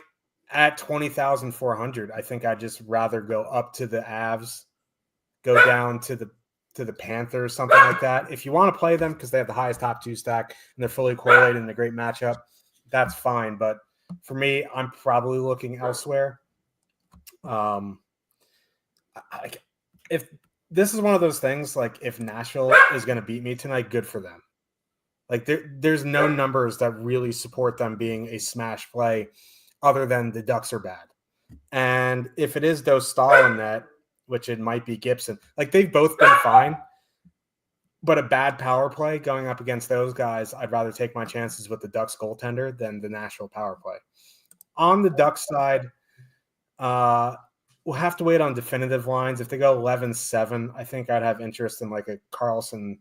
at 20,400, I think I'd just rather go up to the Avs, go down to the Panthers, something like that. If you want to play them because they have the highest top 2 stack and they're fully correlated in a great matchup, that's fine. But for me, I'm probably looking elsewhere. If this is one of those things, like, if Nashville is going to beat me tonight, good for them. Like there's no numbers that really support them being a smash play other than the Ducks are bad. And if it is Dostal in net, which it might be Gibson, like they've both been fine, but a bad power play going up against those guys, I'd rather take my chances with the Ducks goaltender than the Nashville power play. On the Ducks side, we'll have to wait on definitive lines. If they go 11-7, I think I'd have interest in like a Carlson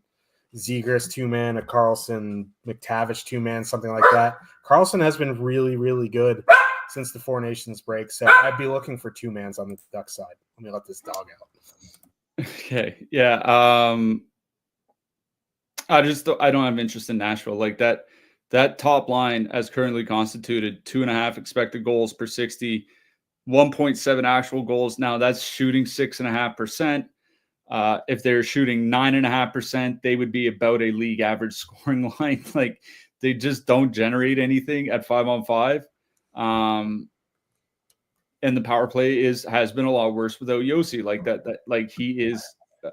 Zegras 2-man, a Carlson McTavish 2-man, something like that. Carlson has been really, really good since the Four Nations break, so I'd be looking for 2-mans on the Ducks side. Let me let this dog out. Okay, yeah. I don't have interest in Nashville. Like that top line as currently constituted, 2.5 expected goals per 60, 1.7 actual goals. Now that's shooting 6.5%. If they're shooting 9.5%, they would be about a league average scoring line. Like they just don't generate anything at 5-on-5. And the power play has been a lot worse without Yossi. Like that like he is,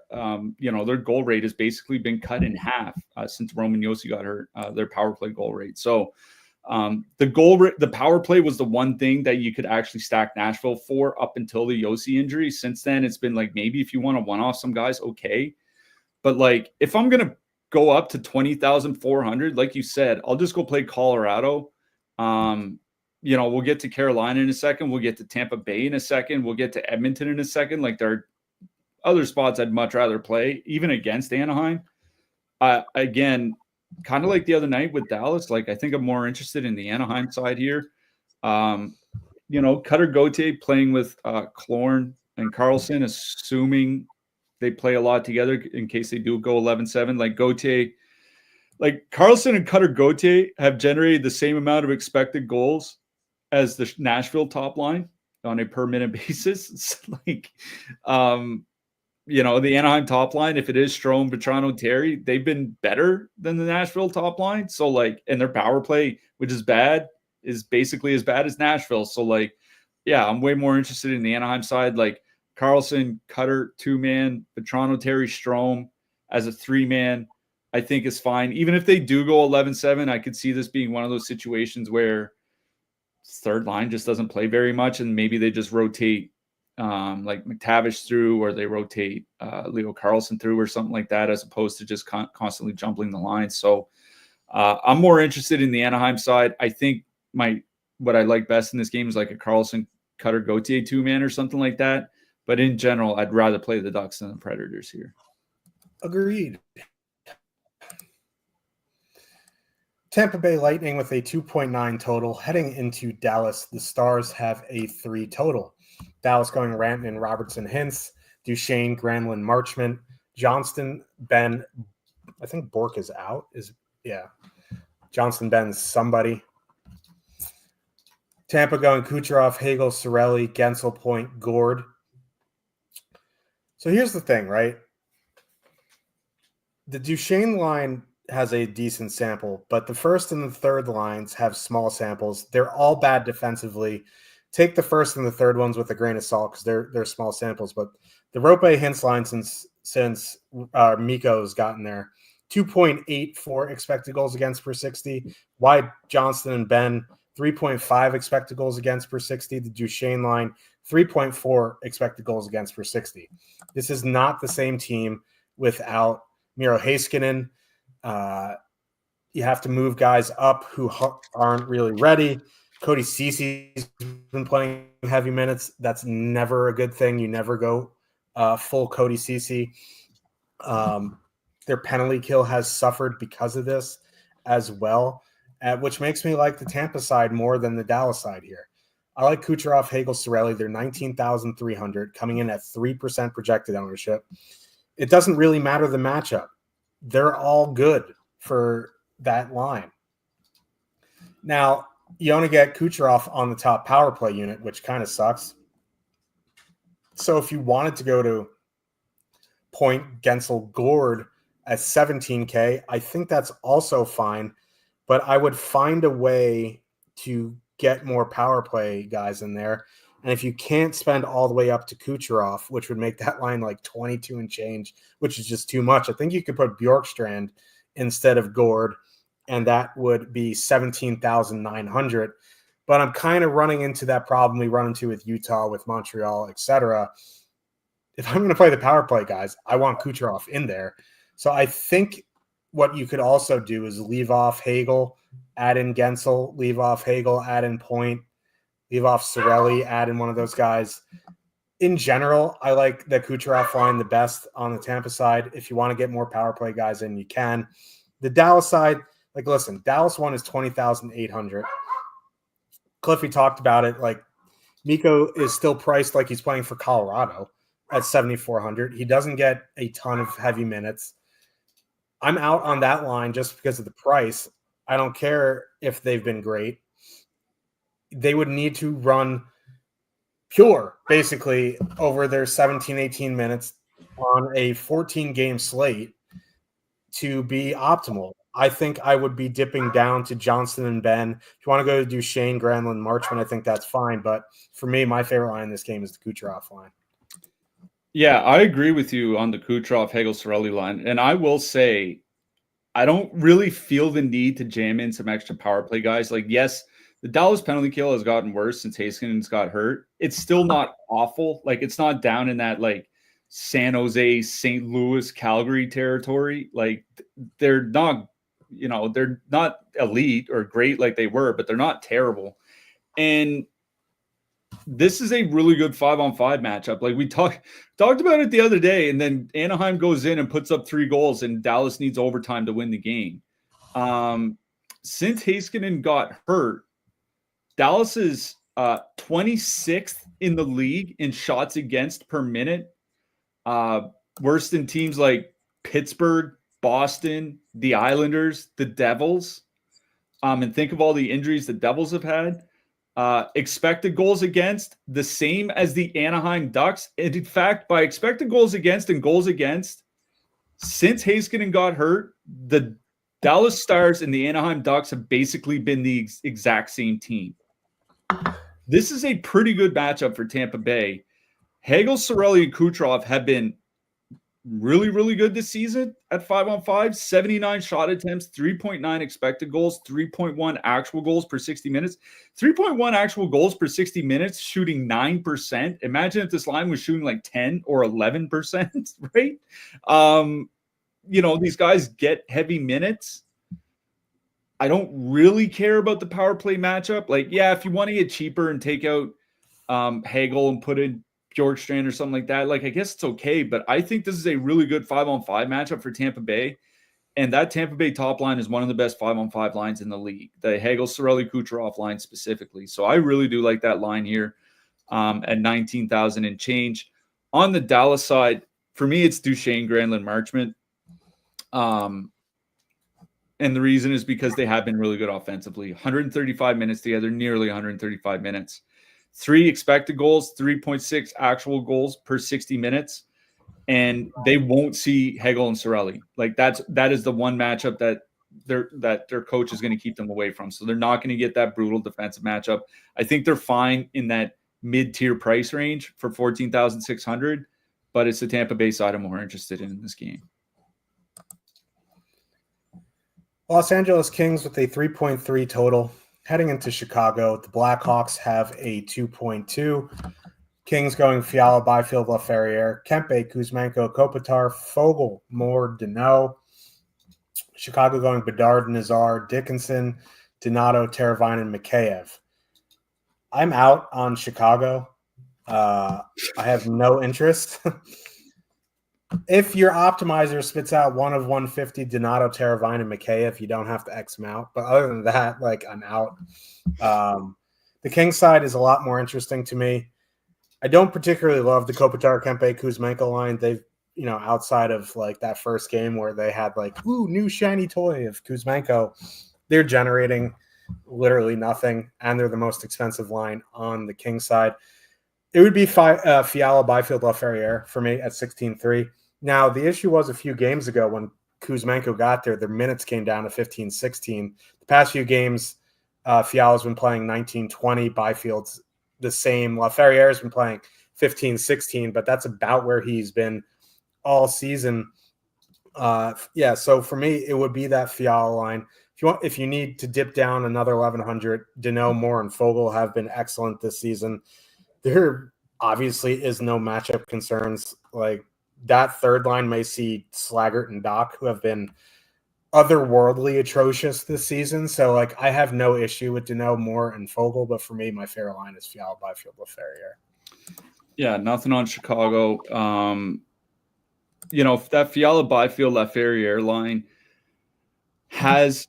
their goal rate has basically been cut in half since Roman Yossi got hurt. Their power play goal rate. So the power play was the one thing that you could actually stack Nashville for up until the Yossi injury. Since then, it's been like, maybe if you want to one-off some guys, okay. But like, if I'm going to go up to 20,400, like you said, I'll just go play Colorado. We'll get to Carolina in a second. We'll get to Tampa Bay in a second. We'll get to Edmonton in a second. Like there are other spots I'd much rather play, even against Anaheim. Again, kind of like the other night with Dallas, like I think I'm more interested in the Anaheim side here. Cutter Gauthier playing with Killorn and Carlson, assuming they play a lot together in case they do go 11-7. Like Gauthier, like Carlson and Cutter Gauthier have generated the same amount of expected goals as the Nashville top line on a per minute basis. It's like, the Anaheim top line, if it is Strome, Vetrano, Terry, they've been better than the Nashville top line. So like, and their power play, which is bad, is basically as bad as Nashville. So like, yeah, I'm way more interested in the Anaheim side. Like Carlson, Cutter, 2-man, Vetrano, Terry, Strome as a 3-man, I think is fine. Even if they do go 11-7, I could see this being one of those situations where third line just doesn't play very much, and maybe they just rotate like McTavish through, or they rotate Leo Carlson through or something like that, as opposed to just constantly jumbling the line. So I'm more interested in the Anaheim side. I think what I like best in this game is like a Carlson, Cutter, Gauthier 2-man or something like that. But in general, I'd rather play the Ducks than the Predators here. Agreed. Tampa Bay Lightning with a 2.9 total. Heading into Dallas, the Stars have a 3 total. Dallas going Rantanen, Robertson, Hintz, Duchesne, Granlund, Marchment, Johnston, Ben. I think Bork is out. Johnston, Ben, somebody. Tampa going Kucherov, Hagel, Cirelli, Gensel, Point, Gord. So here's the thing, right? The Duchesne line has a decent sample, but the first and the third lines have small samples. They're all bad defensively. Take the first and the third ones with a grain of salt because they're small samples. But the Rope Hintz line since Mikko's gotten there, 2.84 expected goals against per 60. Wide Johnston and Ben, 3.5 expected goals against per 60. The Duchesne line, 3.4 expected goals against per 60. This is not the same team without Miro Heiskanen. You have to move guys up who aren't really ready. Cody Ceci's been playing heavy minutes. That's never a good thing. You never go full Cody Ceci. Their penalty kill has suffered because of this as well, which makes me like the Tampa side more than the Dallas side here. I like Kucherov, Hagel, Cirelli. They're 19,300, coming in at 3% projected ownership. It doesn't really matter the matchup. They're all good for that line. Now, you only get Kucherov on the top power play unit, which kind of sucks. So if you wanted to go to Point, Gensel, Gord at 17K, I think that's also fine. But I would find a way to get more power play guys in there. And if you can't spend all the way up to Kucherov, which would make that line like 22 and change, which is just too much, I think you could put Bjorkstrand instead of Gord and that would be 17,900. But I'm kind of running into that problem we run into with Utah, with Montreal, etc. If I'm going to play the power play guys, I want Kucherov in there. So I think what you could also do is leave off Hagel, add in Gensel, leave off Hagel, add in Point, leave off Cirelli, add in one of those guys. In general, I like the Kucherov line the best on the Tampa side. If you want to get more power play guys in, you can. The Dallas side, like, listen, Dallas one is 20,800. Cliffy talked about it. Like, Mikko is still priced like he's playing for Colorado at 7,400. He doesn't get a ton of heavy minutes. I'm out on that line just because of the price. I don't care if they've been great. They would need to run pure, basically, over their 17, 18 minutes on a 14-game slate to be optimal. I think I would be dipping down to Johnston and Ben. If you want to go to Duchesne, Granlund, Marchman, I think that's fine. But for me, my favorite line in this game is the Kucherov line. Yeah, I agree with you on the Kucherov, Hagel, Cirelli line. And I will say, I don't really feel the need to jam in some extra power play guys. Like, yes, the Dallas penalty kill has gotten worse since Heiskanen got hurt. It's still not awful. Like, it's not down in that, like, San Jose, St. Louis, Calgary territory. Like, they're not, they're not elite or great like they were, but they're not terrible. And this is a really good 5-on-5 matchup. Like, we talked about it the other day, and then Anaheim goes in and puts up 3 goals, and Dallas needs overtime to win the game. Since Heiskanen got hurt, Dallas is 26th in the league in shots against per minute, worse than teams like Pittsburgh, Boston, the Islanders, the Devils. And think of all the injuries the Devils have had. Expected goals against, the same as the Anaheim Ducks. And in fact, by expected goals against and goals against, since Heiskanen got hurt, the Dallas Stars and the Anaheim Ducks have basically been the exact same team. This is a pretty good matchup for Tampa Bay. Hagel, Cirelli, and Kucherov have been really, really good this season at 5-on-5, 79 shot attempts, 3.9 expected goals, 3.1 actual goals per 60 minutes, 3.1 actual goals per 60 minutes, shooting 9%. Imagine if this line was shooting like 10 or 11%, right? These guys get heavy minutes. I don't really care about the power play matchup. Like, yeah, if you want to get cheaper and take out Hagel and put in Bjorkstrand or something like that, like, I guess it's okay. But I think this is a really good 5-on-5 matchup for Tampa Bay. And that Tampa Bay top line is one of the best 5-on-5 lines in the league, the Hagel, Cirelli, Kucherov line specifically. So I really do like that line here at 19,000 and change. On the Dallas side, for me, it's Duchesne, Granlund, Marchment. And the reason is because they have been really good offensively. 135 minutes together, nearly 135 minutes. 3 expected goals, 3.6 actual goals per 60 minutes. And they won't see Hagel and Cirelli. Like, that is the one matchup that their coach is going to keep them away from. So they're not going to get that brutal defensive matchup. I think they're fine in that mid-tier price range for 14,600, but it's the Tampa Bay side I'm more interested in this game. Los Angeles Kings with a 3.3 total. Heading into Chicago, the Blackhawks have a 2.2. Kings going Fiala, Byfield, Laferriere, Kempe, Kuzmenko, Kopitar, Fogle, Moore, Deneau. Chicago going Bedard, Nazar, Dickinson, Donato, Teravainen, Mikheyev. I'm out on Chicago. I have no interest. If your optimizer spits out one of 150, Donato, Teravainen, and Mikheyev, you don't have to X them out. But other than that, like, I'm out. The Kings side is a lot more interesting to me. I don't particularly love the Kopitar, Kempe, Kuzmenko line. They've, outside of like that first game where they had like, ooh, new shiny toy of Kuzmenko, they're generating literally nothing, and they're the most expensive line on the Kings side. It would be Fiala, Byfield, Laferriere for me at 16-3. Now, the issue was a few games ago when Kuzmenko got there, their minutes came down to 15-16. The past few games, Fiala's been playing 19-20. Byfield's the same. Laferriere's been playing 15-16, but that's about where he's been all season. Yeah, so for me, it would be that Fiala line. If you need to dip down another 1,100, Danault, Moore, and Fogle have been excellent this season. There obviously is no matchup concerns. Like that third line may see Slaggert and Doc, who have been otherworldly atrocious this season. So like I have no issue with Danault, Moore, and Fogle, but for me, my favorite line is Fiala, Byfield, Laferriere. Yeah, nothing on Chicago. That Fiala, Byfield, Laferriere line has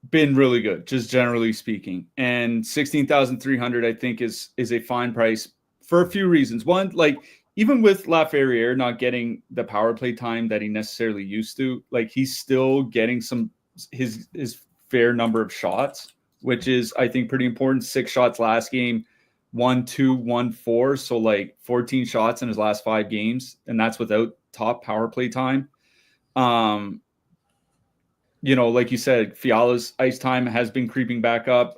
been really good, just generally speaking. And 16,300, I think, is a fine price for a few reasons. One, like even with Laferriere not getting the power play time that he necessarily used to, like he's still getting his fair number of shots, which is I think pretty important. 6 shots last game, 1, 2, 1, 4, so like 14 shots in his last 5 games, and that's without top power play time. Like you said, Fiala's ice time has been creeping back up.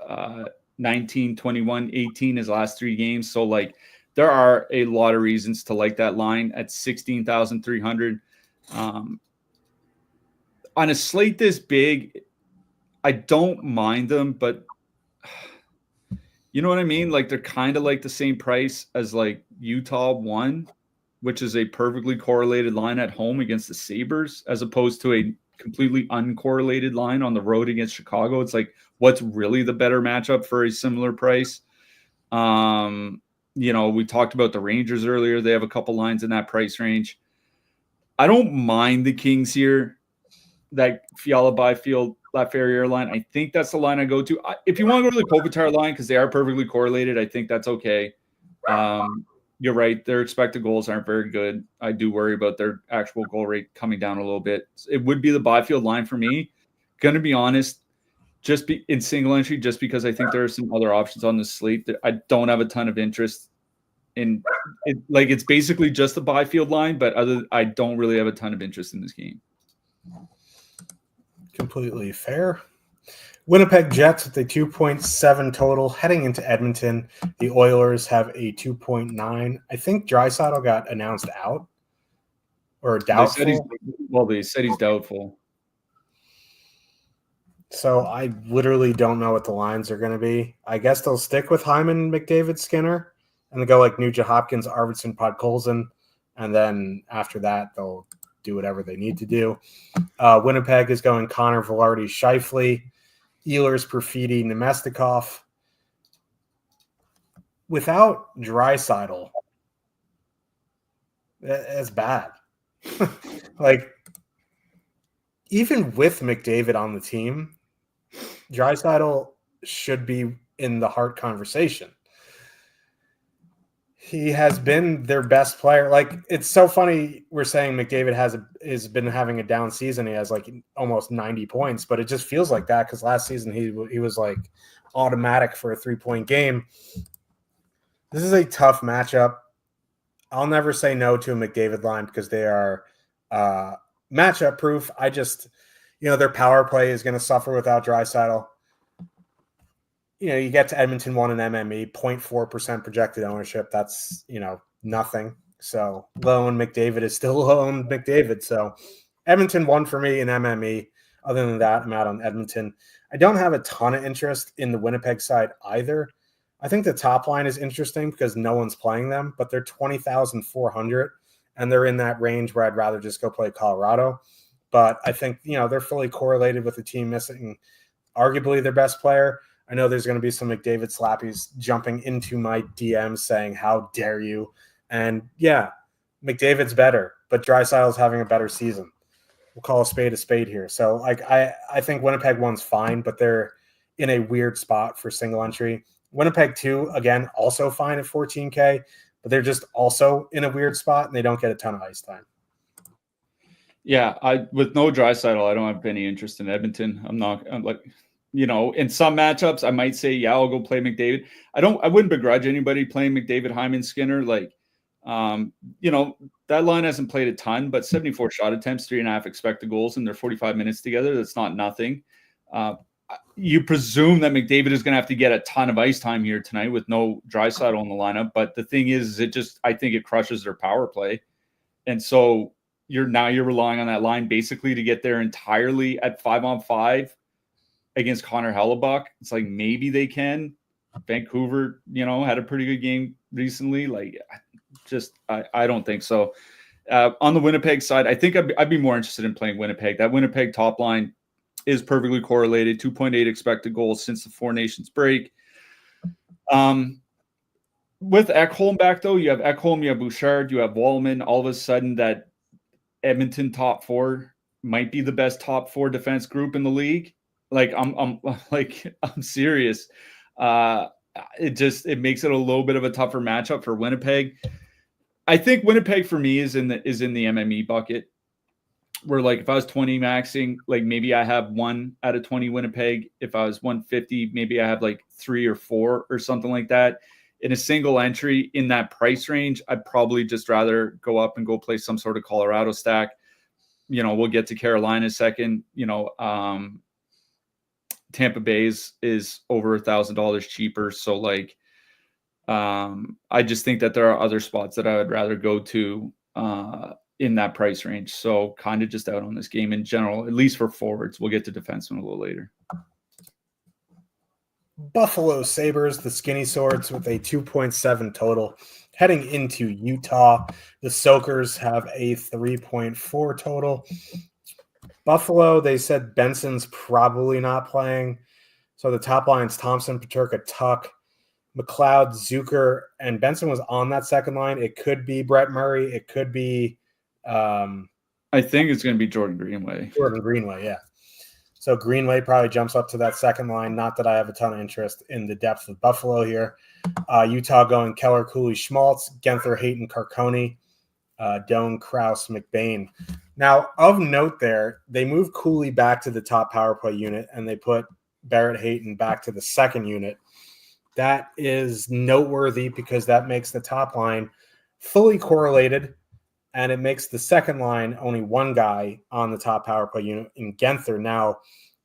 19, 21, 18 his last 3 games. So like there are a lot of reasons to like that line at 16,300. On a slate this big, I don't mind them, but you know what I mean? Like they're kind of like the same price as like Utah 1, which is a perfectly correlated line at home against the Sabres, as opposed to a completely uncorrelated line on the road against Chicago. It's like, what's really the better matchup for a similar price? We talked about the Rangers earlier. They have a couple lines in that price range. I don't mind the Kings here. That Fiala, Byfield, Laferriere line, I think that's the line I go to. If you want to go to the Kopitar line, because they are perfectly correlated, I think that's okay. You're right. Their expected goals aren't very good. I do worry about their actual goal rate coming down a little bit. It would be the Byfield line for me. Going to be honest, just be in single entry, just because I think there are some other options on the slate that I don't have a ton of interest in. It's basically just the Byfield line, but I don't really have a ton of interest in this game. Completely fair. Winnipeg Jets with a 2.7 total heading into Edmonton. The Oilers have a 2.9. I think Draisaitl got announced out or doubtful. They said he's doubtful. So I literally don't know what the lines are going to be. I guess they'll stick with Hyman, McDavid, Skinner, and they go like Nugent Hopkins, Arvidsson, Podkolzin, and then after that they'll do whatever they need to do. Winnipeg is going Connor, Velarde, Scheifele, Ehlers, Perfidi, Nemestikov. Without Draisaitl, that's bad. Like, even with McDavid on the team, Draisaitl should be in the Hart conversation. He has been their best player. Like, it's so funny we're saying McDavid has been having a down season. He has like almost 90 points, but it just feels like that because last season he was like automatic for a 3-point game. This is a tough matchup. I'll never say no to a McDavid line because they are matchup proof. I just, their power play is going to suffer without Draisaitl. You get to Edmonton 1 in MME, 0.4% projected ownership. That's, nothing. So low on McDavid is still low on McDavid. So Edmonton 1 for me in MME. Other than that, I'm out on Edmonton. I don't have a ton of interest in the Winnipeg side either. I think the top line is interesting because no one's playing them, but they're 20,400 and they're in that range where I'd rather just go play Colorado. But I think, they're fully correlated with the team missing arguably their best player. I know there's going to be some McDavid slappies jumping into my DMs saying, how dare you? And yeah, McDavid's better, but Draisaitl's having a better season. We'll call a spade here. So I think Winnipeg 1's fine, but they're in a weird spot for single entry. Winnipeg 2, again, also fine at 14K, but they're just also in a weird spot and they don't get a ton of ice time. Yeah, with no Draisaitl, I don't have any interest in Edmonton. I'm like, in some matchups, I might say, yeah, I'll go play McDavid. I wouldn't begrudge anybody playing McDavid, Hyman, Skinner. Like, that line hasn't played a ton, but 74 shot attempts, 3.5 expected goals in their 45 minutes together. That's not nothing. You presume that McDavid is going to have to get a ton of ice time here tonight with no Draisaitl in the lineup. But the thing is, I think it crushes their power play. And so you're relying on that line basically to get there entirely at 5-on-5 against Connor Hellebuck. It's like maybe they can. Vancouver, had a pretty good game recently. Like, I don't think so. On the Winnipeg side, I think I'd be more interested in playing Winnipeg. That Winnipeg top line is perfectly correlated. 2.8 expected goals since the Four Nations break. With Ekholm back, though, you have Ekholm, you have Bouchard, you have Wallman. All of a sudden, that Edmonton top four might be the best top four defense group in the league. Like, I'm serious. It makes it a little bit of a tougher matchup for Winnipeg. I think Winnipeg for me is in the MME bucket, where like if I was 20 maxing, like maybe I have 1 out of 20 Winnipeg. If I was 150, maybe I have like 3 or 4 or something like that. In a single entry in that price range, I'd probably just rather go up and go play some sort of Colorado stack. We'll get to Carolina second. Tampa Bay is over $1,000 cheaper. So like, I just think that there are other spots that I would rather go to in that price range. So kind of just out on this game in general, at least for forwards. We'll get to defensemen a little later. Buffalo Sabres, the skinny swords, with a 2.7 total. Heading into Utah, the Soakers have a 3.4 total. Buffalo, they said Benson's probably not playing. So the top line's Thompson, Peterka, Tuck, McLeod, Zucker, and Benson was on that second line. It could be Brett Murray. It could be I think it's going to be Jordan Greenway. Jordan Greenway, yeah. So Greenway probably jumps up to that second line. Not that I have a ton of interest in the depth of Buffalo here. Utah going Keller, Cooley, Schmaltz, Genther, Hayton, Carcone, Doan, Krause, McBain. Now, of note there, they moved Cooley back to the top power play unit, and they put Barrett Hayton back to the second unit. That is noteworthy because that makes the top line fully correlated, and it makes the second line only one guy on the top power play unit in Genther. Now,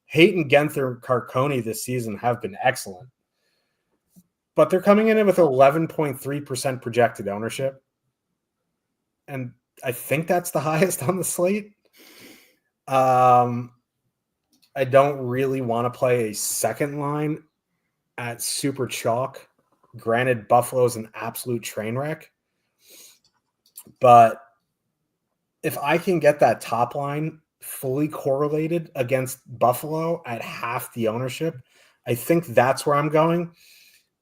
Hayton, Genther, Carcone this season have been excellent, but they're coming in with 11.3% projected ownership, and I think that's the highest on the slate. I don't really want to play a second line at super chalk. Granted, Buffalo's an absolute train wreck, but if I can get that top line fully correlated against Buffalo at half the ownership, I think that's where I'm going.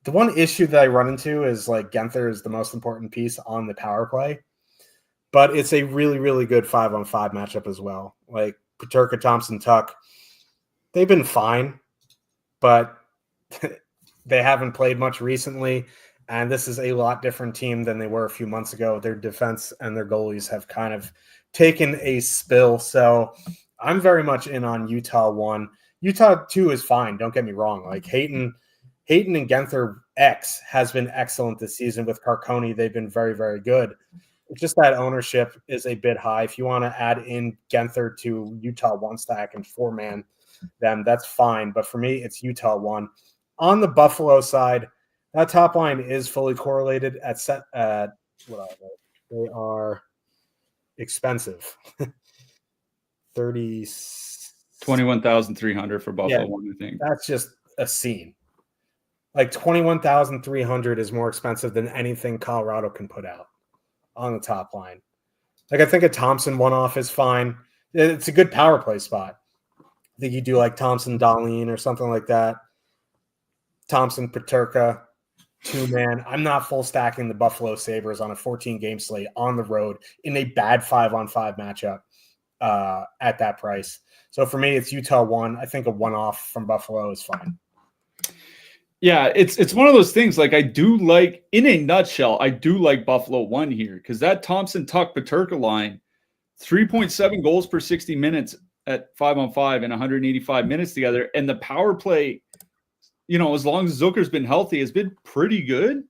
The one issue that I run into is like Genther is the most important piece on the power play, but it's a really, really good 5-on-5 matchup as well. Like Peterka, Thompson, Tuck, they've been fine, but they haven't played much recently, and this is a lot different team than they were a few months ago. Their defense and their goalies have kind of taken a spill, so I'm very much in on Utah 1. Utah 2 is fine, don't get me wrong. Like Hayton and Genther X has been excellent this season. With Carcone, they've been very, very good. It's just that ownership is a bit high. If you want to add in Genther to Utah 1 stack and 4-man them, that's fine. But for me, it's Utah 1. On the Buffalo side, that top line is fully correlated at what are they? They are expensive. 21,300 for Buffalo, Yeah, one, I think. That's just a scene. Like 21,300 is more expensive than anything Colorado can put out on the top line. Like I think a Thompson one-off is fine. It's a good power play spot. I think you do like Thompson, Dahlin or something like that. Thompson, Peterka, 2-man. I'm not full stacking the Buffalo Sabres on a 14-game slate on the road in a bad 5-on-5 matchup at that price. So for me, it's Utah 1. I think a one-off from Buffalo is fine. Yeah, it's one of those things. Like I do like, in a nutshell, I do like Buffalo 1 here because that Thompson, Tuck, Peterka line, 3.7 goals per 60 minutes at 5-on-5 and 185 minutes together, and the power play, as long as Zucker's been healthy, has been pretty good.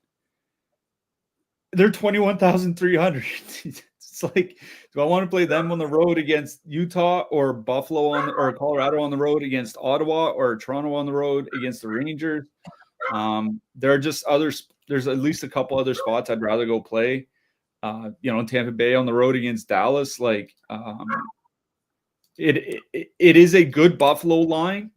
They're 21,300. It's like, do I want to play them on the road against Utah, or Buffalo or Colorado on the road against Ottawa, or Toronto on the road against the Rangers? There are just others. There's at least a couple other spots I'd rather go play. Tampa Bay on the road against Dallas, like it is a good Buffalo line,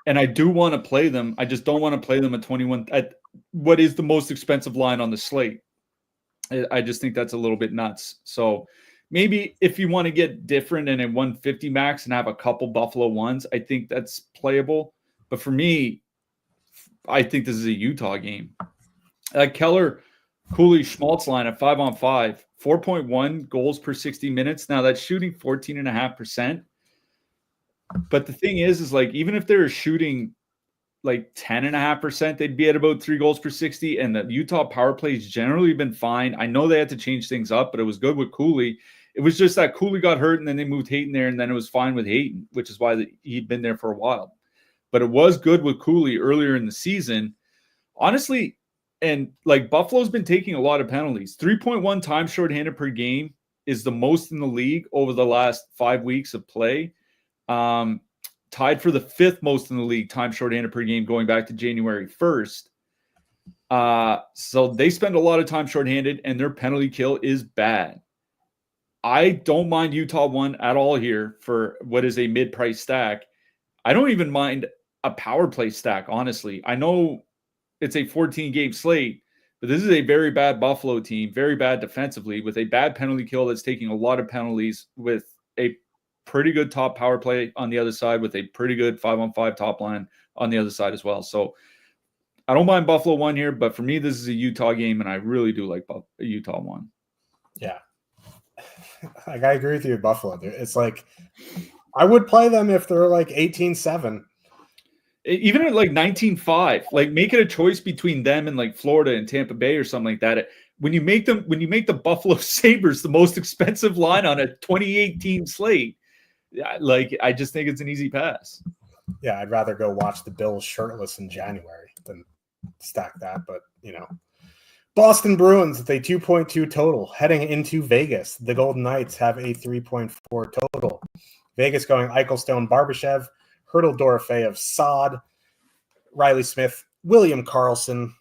and I do want to play them. I just don't want to play them at 21 at what is the most expensive line on the slate. I just think that's a little bit nuts. So maybe if you want to get different and a 150 max and have a couple Buffalo ones, I think that's playable. But for me, I think this is a Utah game. Keller, Cooley, Schmaltz line at 5-on-5, 4.1 goals per 60 minutes. Now that's shooting 14.5%. But the thing is like, even if they're shooting like 10.5%, they'd be at about 3 goals per 60. And the Utah power play's generally been fine. I know they had to change things up, but it was good with Cooley. It was just that Cooley got hurt and then they moved Hayton there, and then it was fine with Hayton, which is why he'd been there for a while. But it was good with Cooley earlier in the season. Honestly, and like Buffalo's been taking a lot of penalties. 3.1 times shorthanded per game is the most in the league over the last 5 weeks of play. Tied for the 5th most in the league, time shorthanded per game, going back to January 1st. So they spend a lot of time shorthanded, and their penalty kill is bad. I don't mind Utah 1 at all here for what is a mid-price stack. I don't even mind a power play stack, honestly. I know it's a 14-game slate, but this is a very bad Buffalo team, very bad defensively, with a bad penalty kill that's taking a lot of penalties, with a pretty good top power play on the other side, with a pretty good 5-on-5 top line on the other side as well. So I don't mind Buffalo 1 here, but for me, this is a Utah game, and I really do like Utah 1. Yeah. Like, I agree with you with Buffalo, dude. It's like, I would play them if they're like 18-7. Even at like 19-5, like make it a choice between them and like Florida and Tampa Bay or something like that. When you make the Buffalo Sabres the most expensive line on a 2018 slate, like I just think it's an easy pass. Yeah, I'd rather go watch the Bills shirtless in January than stack that. But Boston Bruins with a 2.2 total heading into Vegas. The Golden Knights have a 3.4 total. Vegas going Eichelstone, Barbashev, Hurtl, of Saad, Riley Smith, William Karlsson,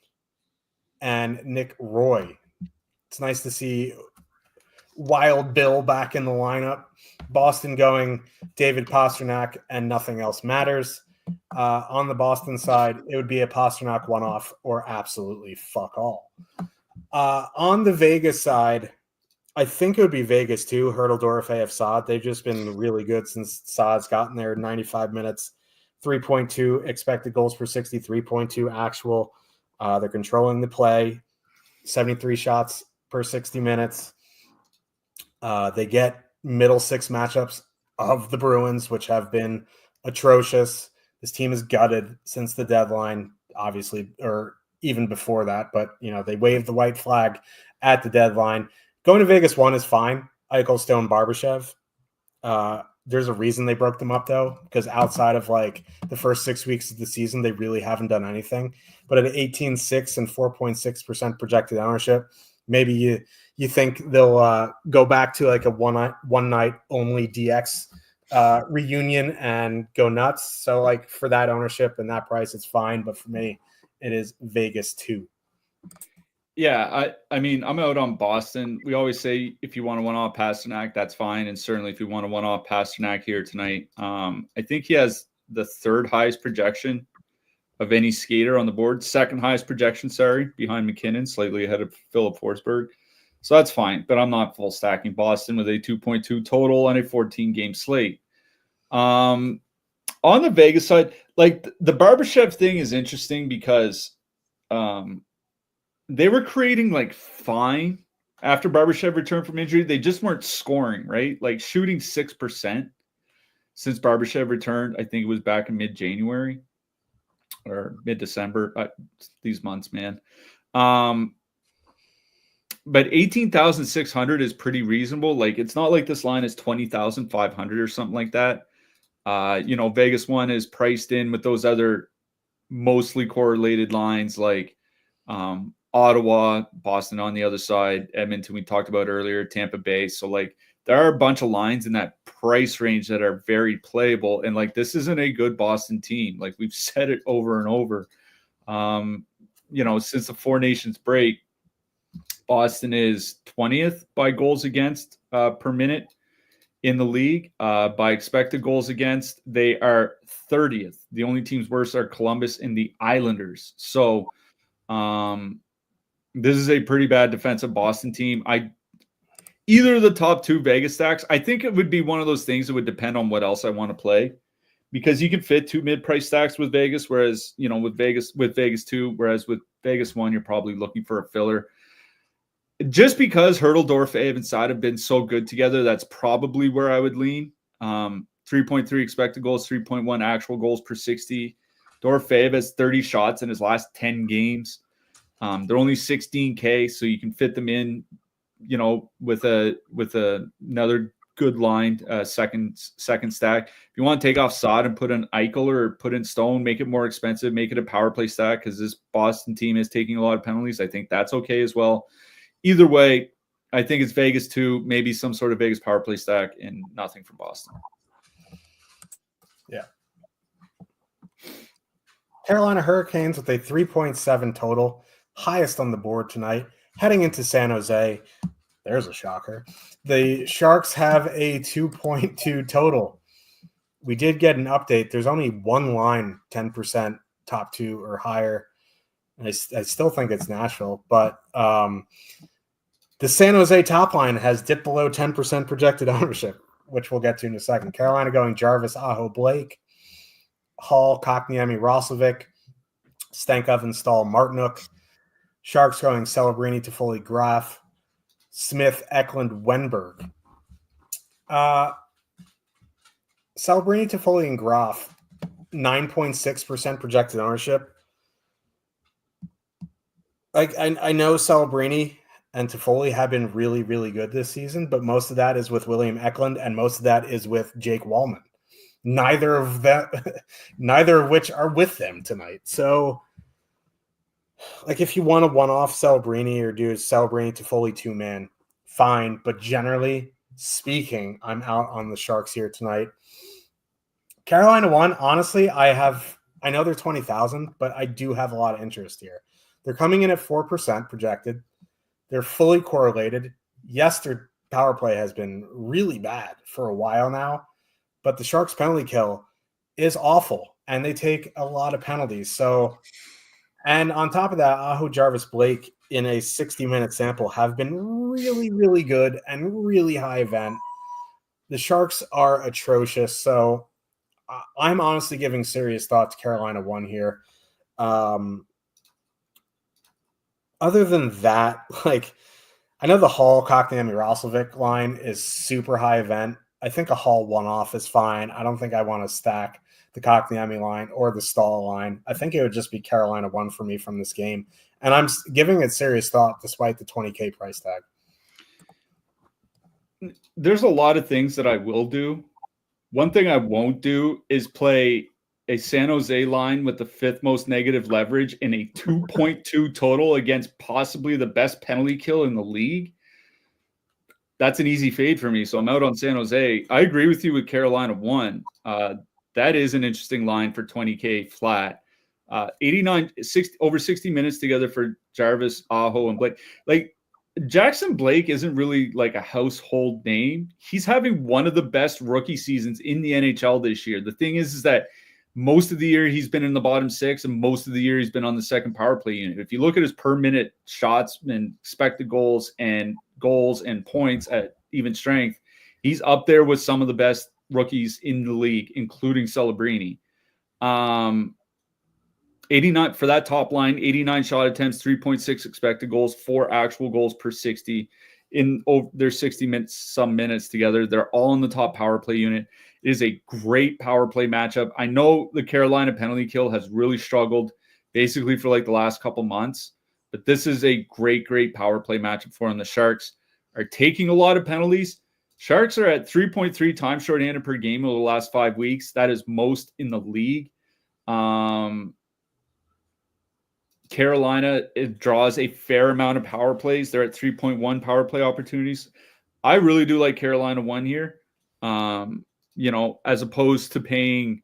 and Nick Roy. It's nice to see Wild Bill back in the lineup. Boston going David Pastrnak, and nothing else matters. On the Boston side, it would be a Pastrnak one-off or absolutely fuck all. On the Vegas side, I think it would be Vegas too. Hurtl, of Saad. They've just been really good since Saad's gotten there. 95 minutes, 3.2 expected goals per 60, 3.2 actual. They're controlling the play, 73 shots per 60 minutes. They get middle 6 matchups of the Bruins, which have been atrocious. This team is gutted since the deadline, obviously, or even before that. But, they waved the white flag at the deadline. Going to Vegas 1 is fine. Eichelstone, Barbashev. There's a reason they broke them up, though, because outside of like the first 6 weeks of the season, they really haven't done anything. But at 18.6 and 4.6% projected ownership, maybe you think they'll go back to like a one night only DX reunion and go nuts. So like for that ownership and that price, it's fine. But for me, it is Vegas 2. Yeah, I mean, I'm out on Boston. We always say if you want to one-off Pastrnak, that's fine. And certainly if you want to one-off Pastrnak here tonight, I think he has the 3rd highest projection of any skater on the board. 2nd highest projection, behind McKinnon, slightly ahead of Philip Forsberg. So that's fine. But I'm not full stacking Boston with a 2.2 total on a 14-game slate. On the Vegas side, like the Barbashev thing is interesting because they were creating like fine after Barbashev returned from injury. They just weren't scoring, right? Like shooting 6% since Barbashev returned. I think it was back in mid-January or mid-December. These months, man. But 18,600 is pretty reasonable. Like it's not like this line is 20,500 or something like that. Vegas 1 is priced in with those other mostly correlated lines like Ottawa, Boston on the other side, Edmonton we talked about earlier, Tampa Bay. So like there are a bunch of lines in that price range that are very playable. And like this isn't a good Boston team. Like we've said it over and over. Since the Four Nations break, Boston is 20th by goals against per minute in the league. By expected goals against, they are 30th. The only teams worse are Columbus and the Islanders. So this is a pretty bad defensive Boston team. Either of the top two Vegas stacks, I think it would be one of those things that would depend on what else I want to play, because you can fit two mid-price stacks with Vegas, whereas, with Vegas 2, whereas with Vegas 1, you're probably looking for a filler. Just because Hurdle, Fave, and Side have been so good together, that's probably where I would lean. 3.3 expected goals, 3.1 actual goals per 60. Fave has 30 shots in his last 10 games. They're only 16K, so you can fit them in, with another good line, second stack. If you want to take off Sod and put in Eichel or put in Stone, make it more expensive, make it a power play stack, because this Boston team is taking a lot of penalties. I think that's okay as well. Either way, I think it's Vegas 2, maybe some sort of Vegas power play stack, and nothing for Boston. Yeah. Carolina Hurricanes with a 3.7 total, highest on the board tonight. Heading into San Jose, there's a shocker. The Sharks have a 2.2 total. We did get an update. There's only one line, 10% top two or higher. I still think it's Nashville, but the San Jose top line has dipped below 10% projected ownership, which we'll get to in a second. Carolina going Jarvis, Aho, Blake, Hall, Kotkaniemi, Roslovic, Stankov, Stahl, Martinuk. Sharks going Celebrini, Toffoli, Graf, Smith, Eklund, Wenberg. Celebrini, Toffoli, and Graf, 9.6% projected ownership. I know Celebrini and Toffoli have been really, really good this season, but most of that is with William Eklund, and most of that is with Jake Wallman. Neither of which are with them tonight. So, if you want to one-off Celebrini or do a Celebrini Toffoli 2-man, fine. But generally speaking, I'm out on the Sharks here tonight. Carolina 1, honestly, I know they're 20,000, but I do have a lot of interest here. They're coming in at 4% projected. They're fully correlated. Yes, their power play has been really bad for a while now, but the Sharks penalty kill is awful, and they take a lot of penalties. So, and on top of that, Aho, Jarvis, Blake in a 60-minute sample have been really, really good and really high event. The Sharks are atrocious, so I'm honestly giving serious thought to Carolina 1 here. Other than that, I know the Hall, Kotkaniemi, Roslovic line is super high event. I think a Hall one-off is fine. I don't think I want to stack the Kotkaniemi line or the Stahl line. I think it would just be Carolina 1 for me from this game. And I'm giving it serious thought despite the 20K price tag. There's a lot of things that I will do. One thing I won't do is play a San Jose line with the 5th most negative leverage in a 2.2 total against possibly the best penalty kill in the league. That's an easy fade for me, so I'm out on San Jose. I agree with you with Carolina 1. That is an interesting line for 20K flat. 60 over 60 minutes together for Jarvis, Aho, and Blake. Jackson Blake isn't really a household name. He's having one of the best rookie seasons in the NHL this year. The thing is that most of the year he's been in the bottom 6, and most of the year he's been on the second power play unit. If you look at his per minute shots and expected goals and points at even strength, he's up there with some of the best rookies in the league, including Celebrini. 89 for that top line, 89 shot attempts, 3.6 expected goals, 4 actual goals per 60 in their 60 minutes together. They're all in the top power play unit. It is a great power play matchup. I know the Carolina penalty kill has really struggled basically for the last couple months, but this is a great power play matchup for them. The Sharks are taking a lot of penalties. Sharks are at 3.3 times shorthanded per game over the last 5 weeks. That is most in the league. Carolina, it draws a fair amount of power plays. They're at 3.1 power play opportunities. I really do like Carolina 1 here. As opposed to paying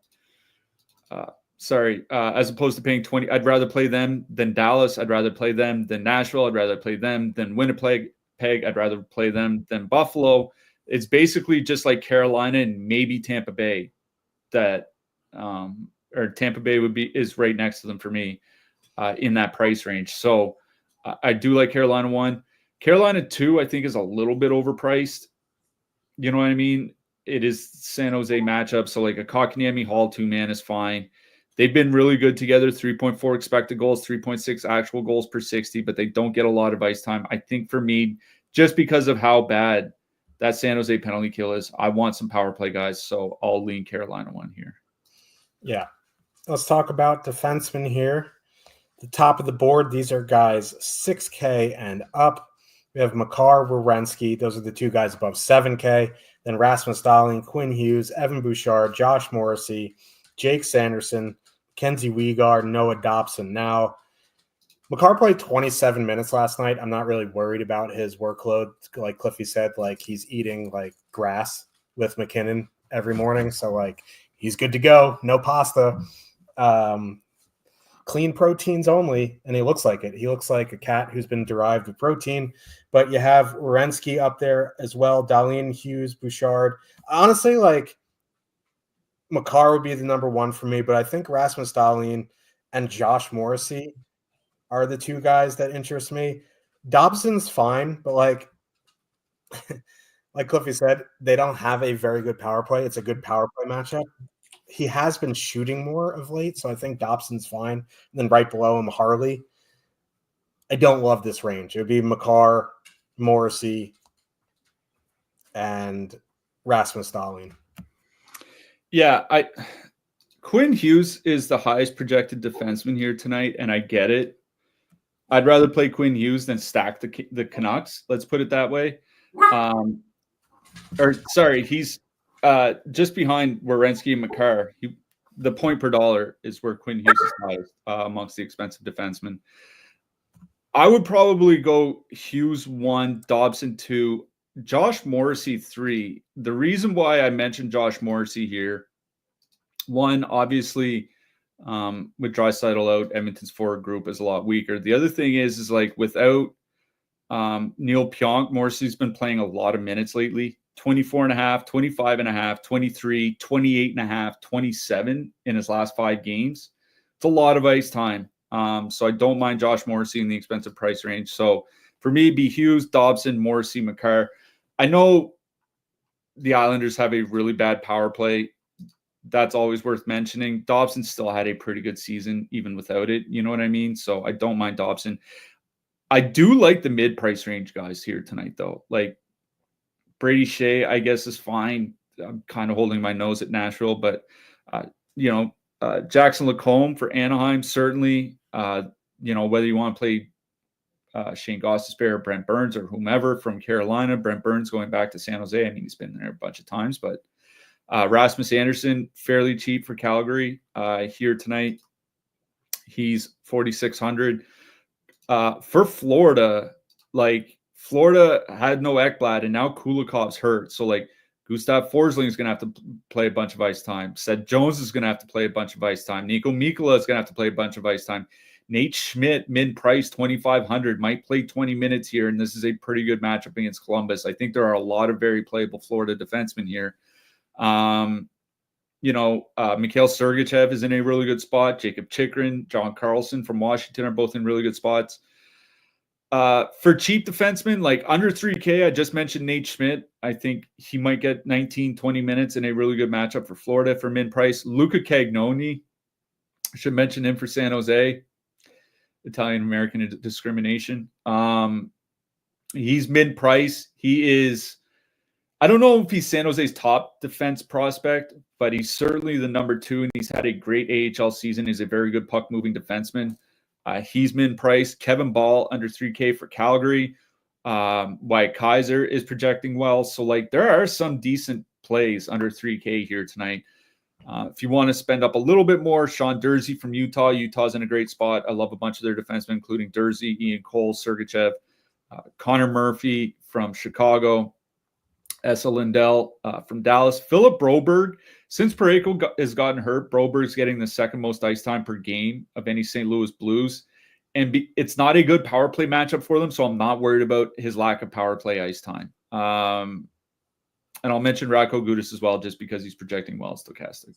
as opposed to paying 20, I'd rather play them than Dallas. I'd rather play them than Nashville. I'd rather play them than Winnipeg. I'd rather play them than Buffalo. It's basically just like Carolina and maybe Tampa Bay that, or Tampa Bay is right next to them for me in that price range. So I do like Carolina 1. Carolina 2, I think, is a little bit overpriced. You know what I mean? It is San Jose matchup. So like a Kotkaniemi Hall 2-man is fine. They've been really good together, 3.4 expected goals, 3.6 actual goals per 60, but they don't get a lot of ice time. I think for me, just because of how bad that San Jose penalty kill is, I want some power play guys, so I'll lean Carolina 1 here. Yeah. Let's talk about defensemen here. The top of the board, these are guys 6K and up. We have Makar, Werenski. Those are the two guys above 7K. Then Rasmus Dahlin, Quinn Hughes, Evan Bouchard, Josh Morrissey, Jake Sanderson, Kenzie Weegar, Noah Dobson. Now, Makar played 27 minutes last night. I'm not really worried about his workload. Like Cliffy said, like he's eating like grass with McKinnon every morning. So like he's good to go. No pasta. Clean proteins only, and he looks like it. He looks like a cat who's been derived with protein. But you have Werenski up there as well, Dahlin, Hughes, Bouchard. Honestly, like Makar would be the number 1 for me, but I think Rasmus Dahlin and Josh Morrissey are the two guys that interest me. Dobson's fine, but like Cliffy said, they don't have a very good power play. It's a good power play matchup. He has been shooting more of late, so I think Dobson's fine. And then right below him, Harley. I don't love this range. It would be Makar, Morrissey, and Rasmus Dahlin. Yeah, Quinn Hughes is the highest projected defenseman here tonight, and I get it. I'd rather play Quinn Hughes than stack the Canucks. Let's put it that way. He's just behind Werenski and Makar. The point per dollar is where Quinn Hughes is highest amongst the expensive defensemen. I would probably go Hughes 1, Dobson 2, Josh Morrissey 3. The reason why I mentioned Josh Morrissey here, 1, obviously, with Draisaitl out, Edmonton's forward group is a lot weaker. The other thing is like without Neil Pionk, Morrissey's been playing a lot of minutes lately. 24.5, 25.5, 23, 28.5, 27 in his last 5 games. It's a lot of ice time. So I don't mind Josh Morrissey in the expensive price range. So for me, it'd be Hughes, Dobson, Morrissey, Makar. I know the Islanders have a really bad power play. That's always worth mentioning. Dobson still had a pretty good season even without it. You know what I mean? So I don't mind Dobson. I do like the mid-price range guys here tonight, though. Like Brady Shea, I guess, is fine. I'm kind of holding my nose at Nashville, but, Jackson Lacombe for Anaheim, certainly. Whether you want to play Shane Gostisbehere or Brent Burns or whomever from Carolina. Brent Burns going back to San Jose. I mean, he's been there a bunch of times, but Rasmus Anderson, fairly cheap for Calgary here tonight. He's 4,600. For Florida, like Florida had no Ekblad, and now Kulikov's hurt. So like Gustav Forsling is going to have to play a bunch of ice time. Seth Jones is going to have to play a bunch of ice time. Nico Mikkola is going to have to play a bunch of ice time. Nate Schmidt, mid-price, 2,500, might play 20 minutes here, and this is a pretty good matchup against Columbus. I think there are a lot of very playable Florida defensemen here. Mikhail Sergachev is in a really good spot. Jacob Chikrin, John Carlson from Washington are both in really good spots. For cheap defensemen, like under 3K, I just mentioned Nate Schmidt. I think he might get 19, 20 minutes in a really good matchup for Florida for mid-price. Luca Cagnoni, I should mention him for San Jose. Italian-American discrimination. He's mid-price. He is, I don't know if he's San Jose's top defense prospect, but he's certainly the number 2, and he's had a great AHL season. He's a very good puck-moving defenseman. He's mid-price. Kevin Ball under 3K for Calgary. Wyatt Kaiser is projecting well. So, like, there are some decent plays under 3K here tonight. If you want to spend up a little bit more, Sean Durzi from Utah. Utah's in a great spot. I love a bunch of their defensemen, including Durzi, Ian Cole, Sergachev, Connor Murphy from Chicago. Essa Lindell from Dallas. Philip Broberg. Since Parayko has gotten hurt, Broberg's getting the second most ice time per game of any St. Louis Blues. And it's not a good power play matchup for them, so I'm not worried about his lack of power play ice time. And I'll mention Radko Gudas as well, just because he's projecting well at Stokastic.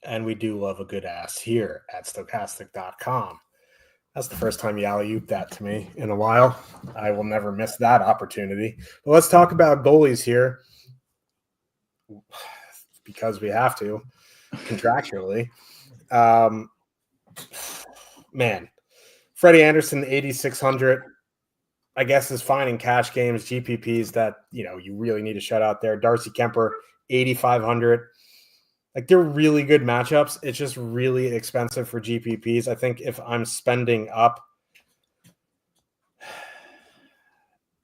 And we do love a good ass here at Stokastic.com. That's the first time you alley-ooped that to me in a while. I will never miss that opportunity. But let's talk about goalies here, because we have to, contractually. Man, Freddie Anderson, 8,600, I guess is fine in cash games, GPPs that, you really need to shut out there. Darcy Kemper, 8,500. Like, they're really good matchups. It's just really expensive for GPPs. I think if I'm spending up,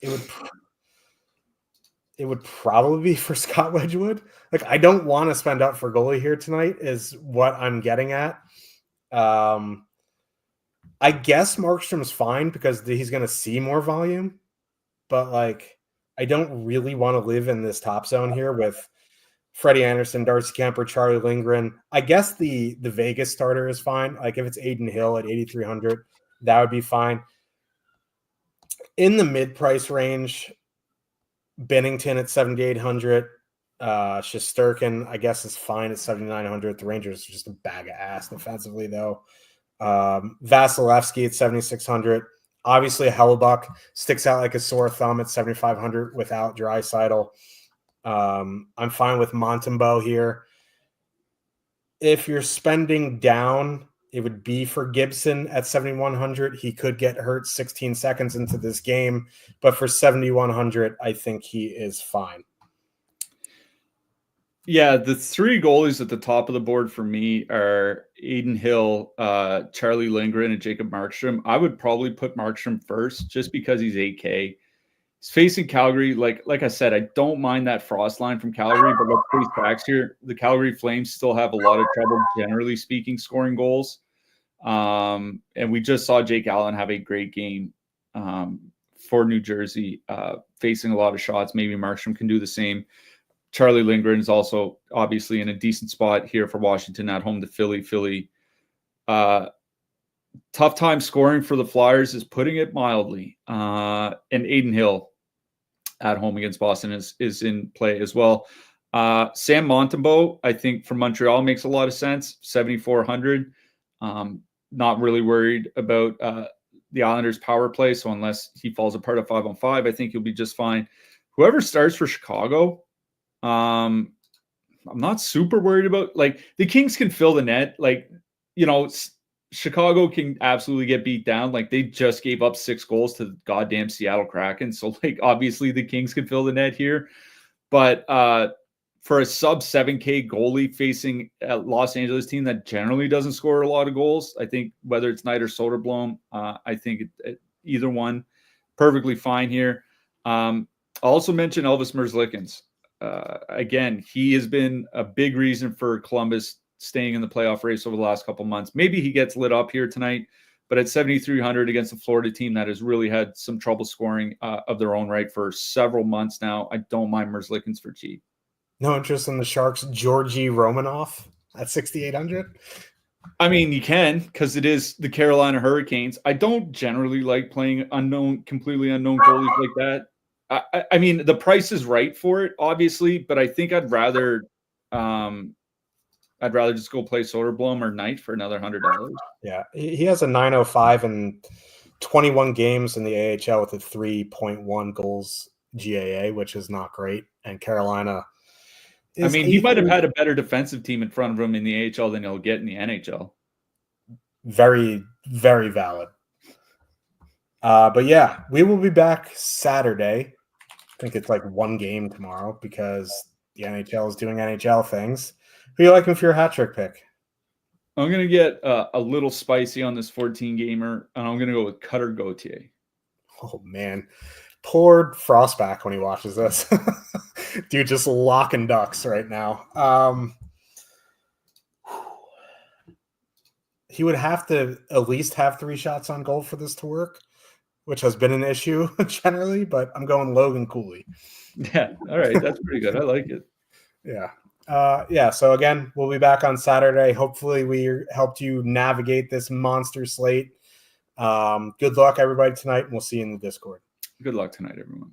it would probably be for Scott Wedgwood. Like, I don't want to spend up for goalie here tonight is what I'm getting at. I guess Markstrom's fine because he's going to see more volume. But, like, I don't really want to live in this top zone here with Freddie Anderson, Darcy Kemper, Charlie Lindgren. I guess the Vegas starter is fine. Like, if it's Aiden Hill at 8,300, that would be fine. In the mid-price range, Bennington at 7,800. Shesterkin, I guess, is fine at 7,900. The Rangers are just a bag of ass defensively, though. Vasilevsky at 7,600. Obviously, Hellebuck sticks out like a sore thumb at 7,500 without Draisaitl. I'm fine with Montembeault here. If you're spending down, it would be for Gibson at 7,100. He could get hurt 16 seconds into this game, but for 7,100, I think he is fine. Yeah, the three goalies at the top of the board for me are Aiden Hill, Charlie Lindgren, and Jacob Markstrom. I would probably put Markstrom first just because he's 8K. He's facing Calgary. Like I said, I don't mind that frost line from Calgary, but let's face facts here. The Calgary Flames still have a lot of trouble, generally speaking, scoring goals. And we just saw Jake Allen have a great game for New Jersey, facing a lot of shots. Maybe Markstrom can do the same. Charlie Lindgren is also obviously in a decent spot here for Washington at home to Philly. Tough time scoring for the Flyers is putting it mildly. And Aiden Hill at home against Boston is in play as well. Sam Montembeault, I think for Montreal makes a lot of sense. 7,400. Not really worried about the Islanders' power play. So unless he falls apart at 5-on-5, I think he'll be just fine. Whoever starts for Chicago, I'm not super worried about. Like, the Kings can fill the net. Like, Chicago can absolutely get beat down. Like, they just gave up 6 goals to the goddamn Seattle Kraken. So, like, obviously the Kings can fill the net here. But for a sub 7K goalie facing a Los Angeles team that generally doesn't score a lot of goals, I think whether it's Knight or Soderblom, I think either one perfectly fine here. I'll also mention Elvis Merzlikins. Again, he has been a big reason for Columbus staying in the playoff race over the last couple months. Maybe he gets lit up here tonight, but at 7,300 against a Florida team that has really had some trouble scoring of their own right for several months now, I don't mind Merzlikins for cheap. No interest in the Sharks' Georgi Romanov at 6,800? I mean, you can, because it is the Carolina Hurricanes. I don't generally like playing completely unknown goalies like that. I mean, the price is right for it, obviously, but I think I'd rather just go play Soderblom or Knight for another $100. Yeah, he has a 905 and 21 games in the AHL with a 3.1 goals GAA, which is not great. And Carolina is, I mean, he might have had a better defensive team in front of him in the AHL than he'll get in the NHL. Very, very valid. But yeah, we will be back Saturday. I think it's like one game tomorrow because the NHL is doing NHL things. Who are you liking for your hat trick pick? I'm going to get a little spicy on this 14-gamer, and I'm going to go with Cutter Gauthier. Oh, man. Poor Frostback when he watches this. Dude, just locking ducks right now. He would have to at least have 3 shots on goal for this to work, which has been an issue generally, but I'm going Logan Cooley. Yeah. All right. That's pretty good. I like it. Yeah. So again, we'll be back on Saturday. Hopefully we helped you navigate this monster slate. Good luck, everybody, tonight, and we'll see you in the Discord. Good luck tonight, everyone.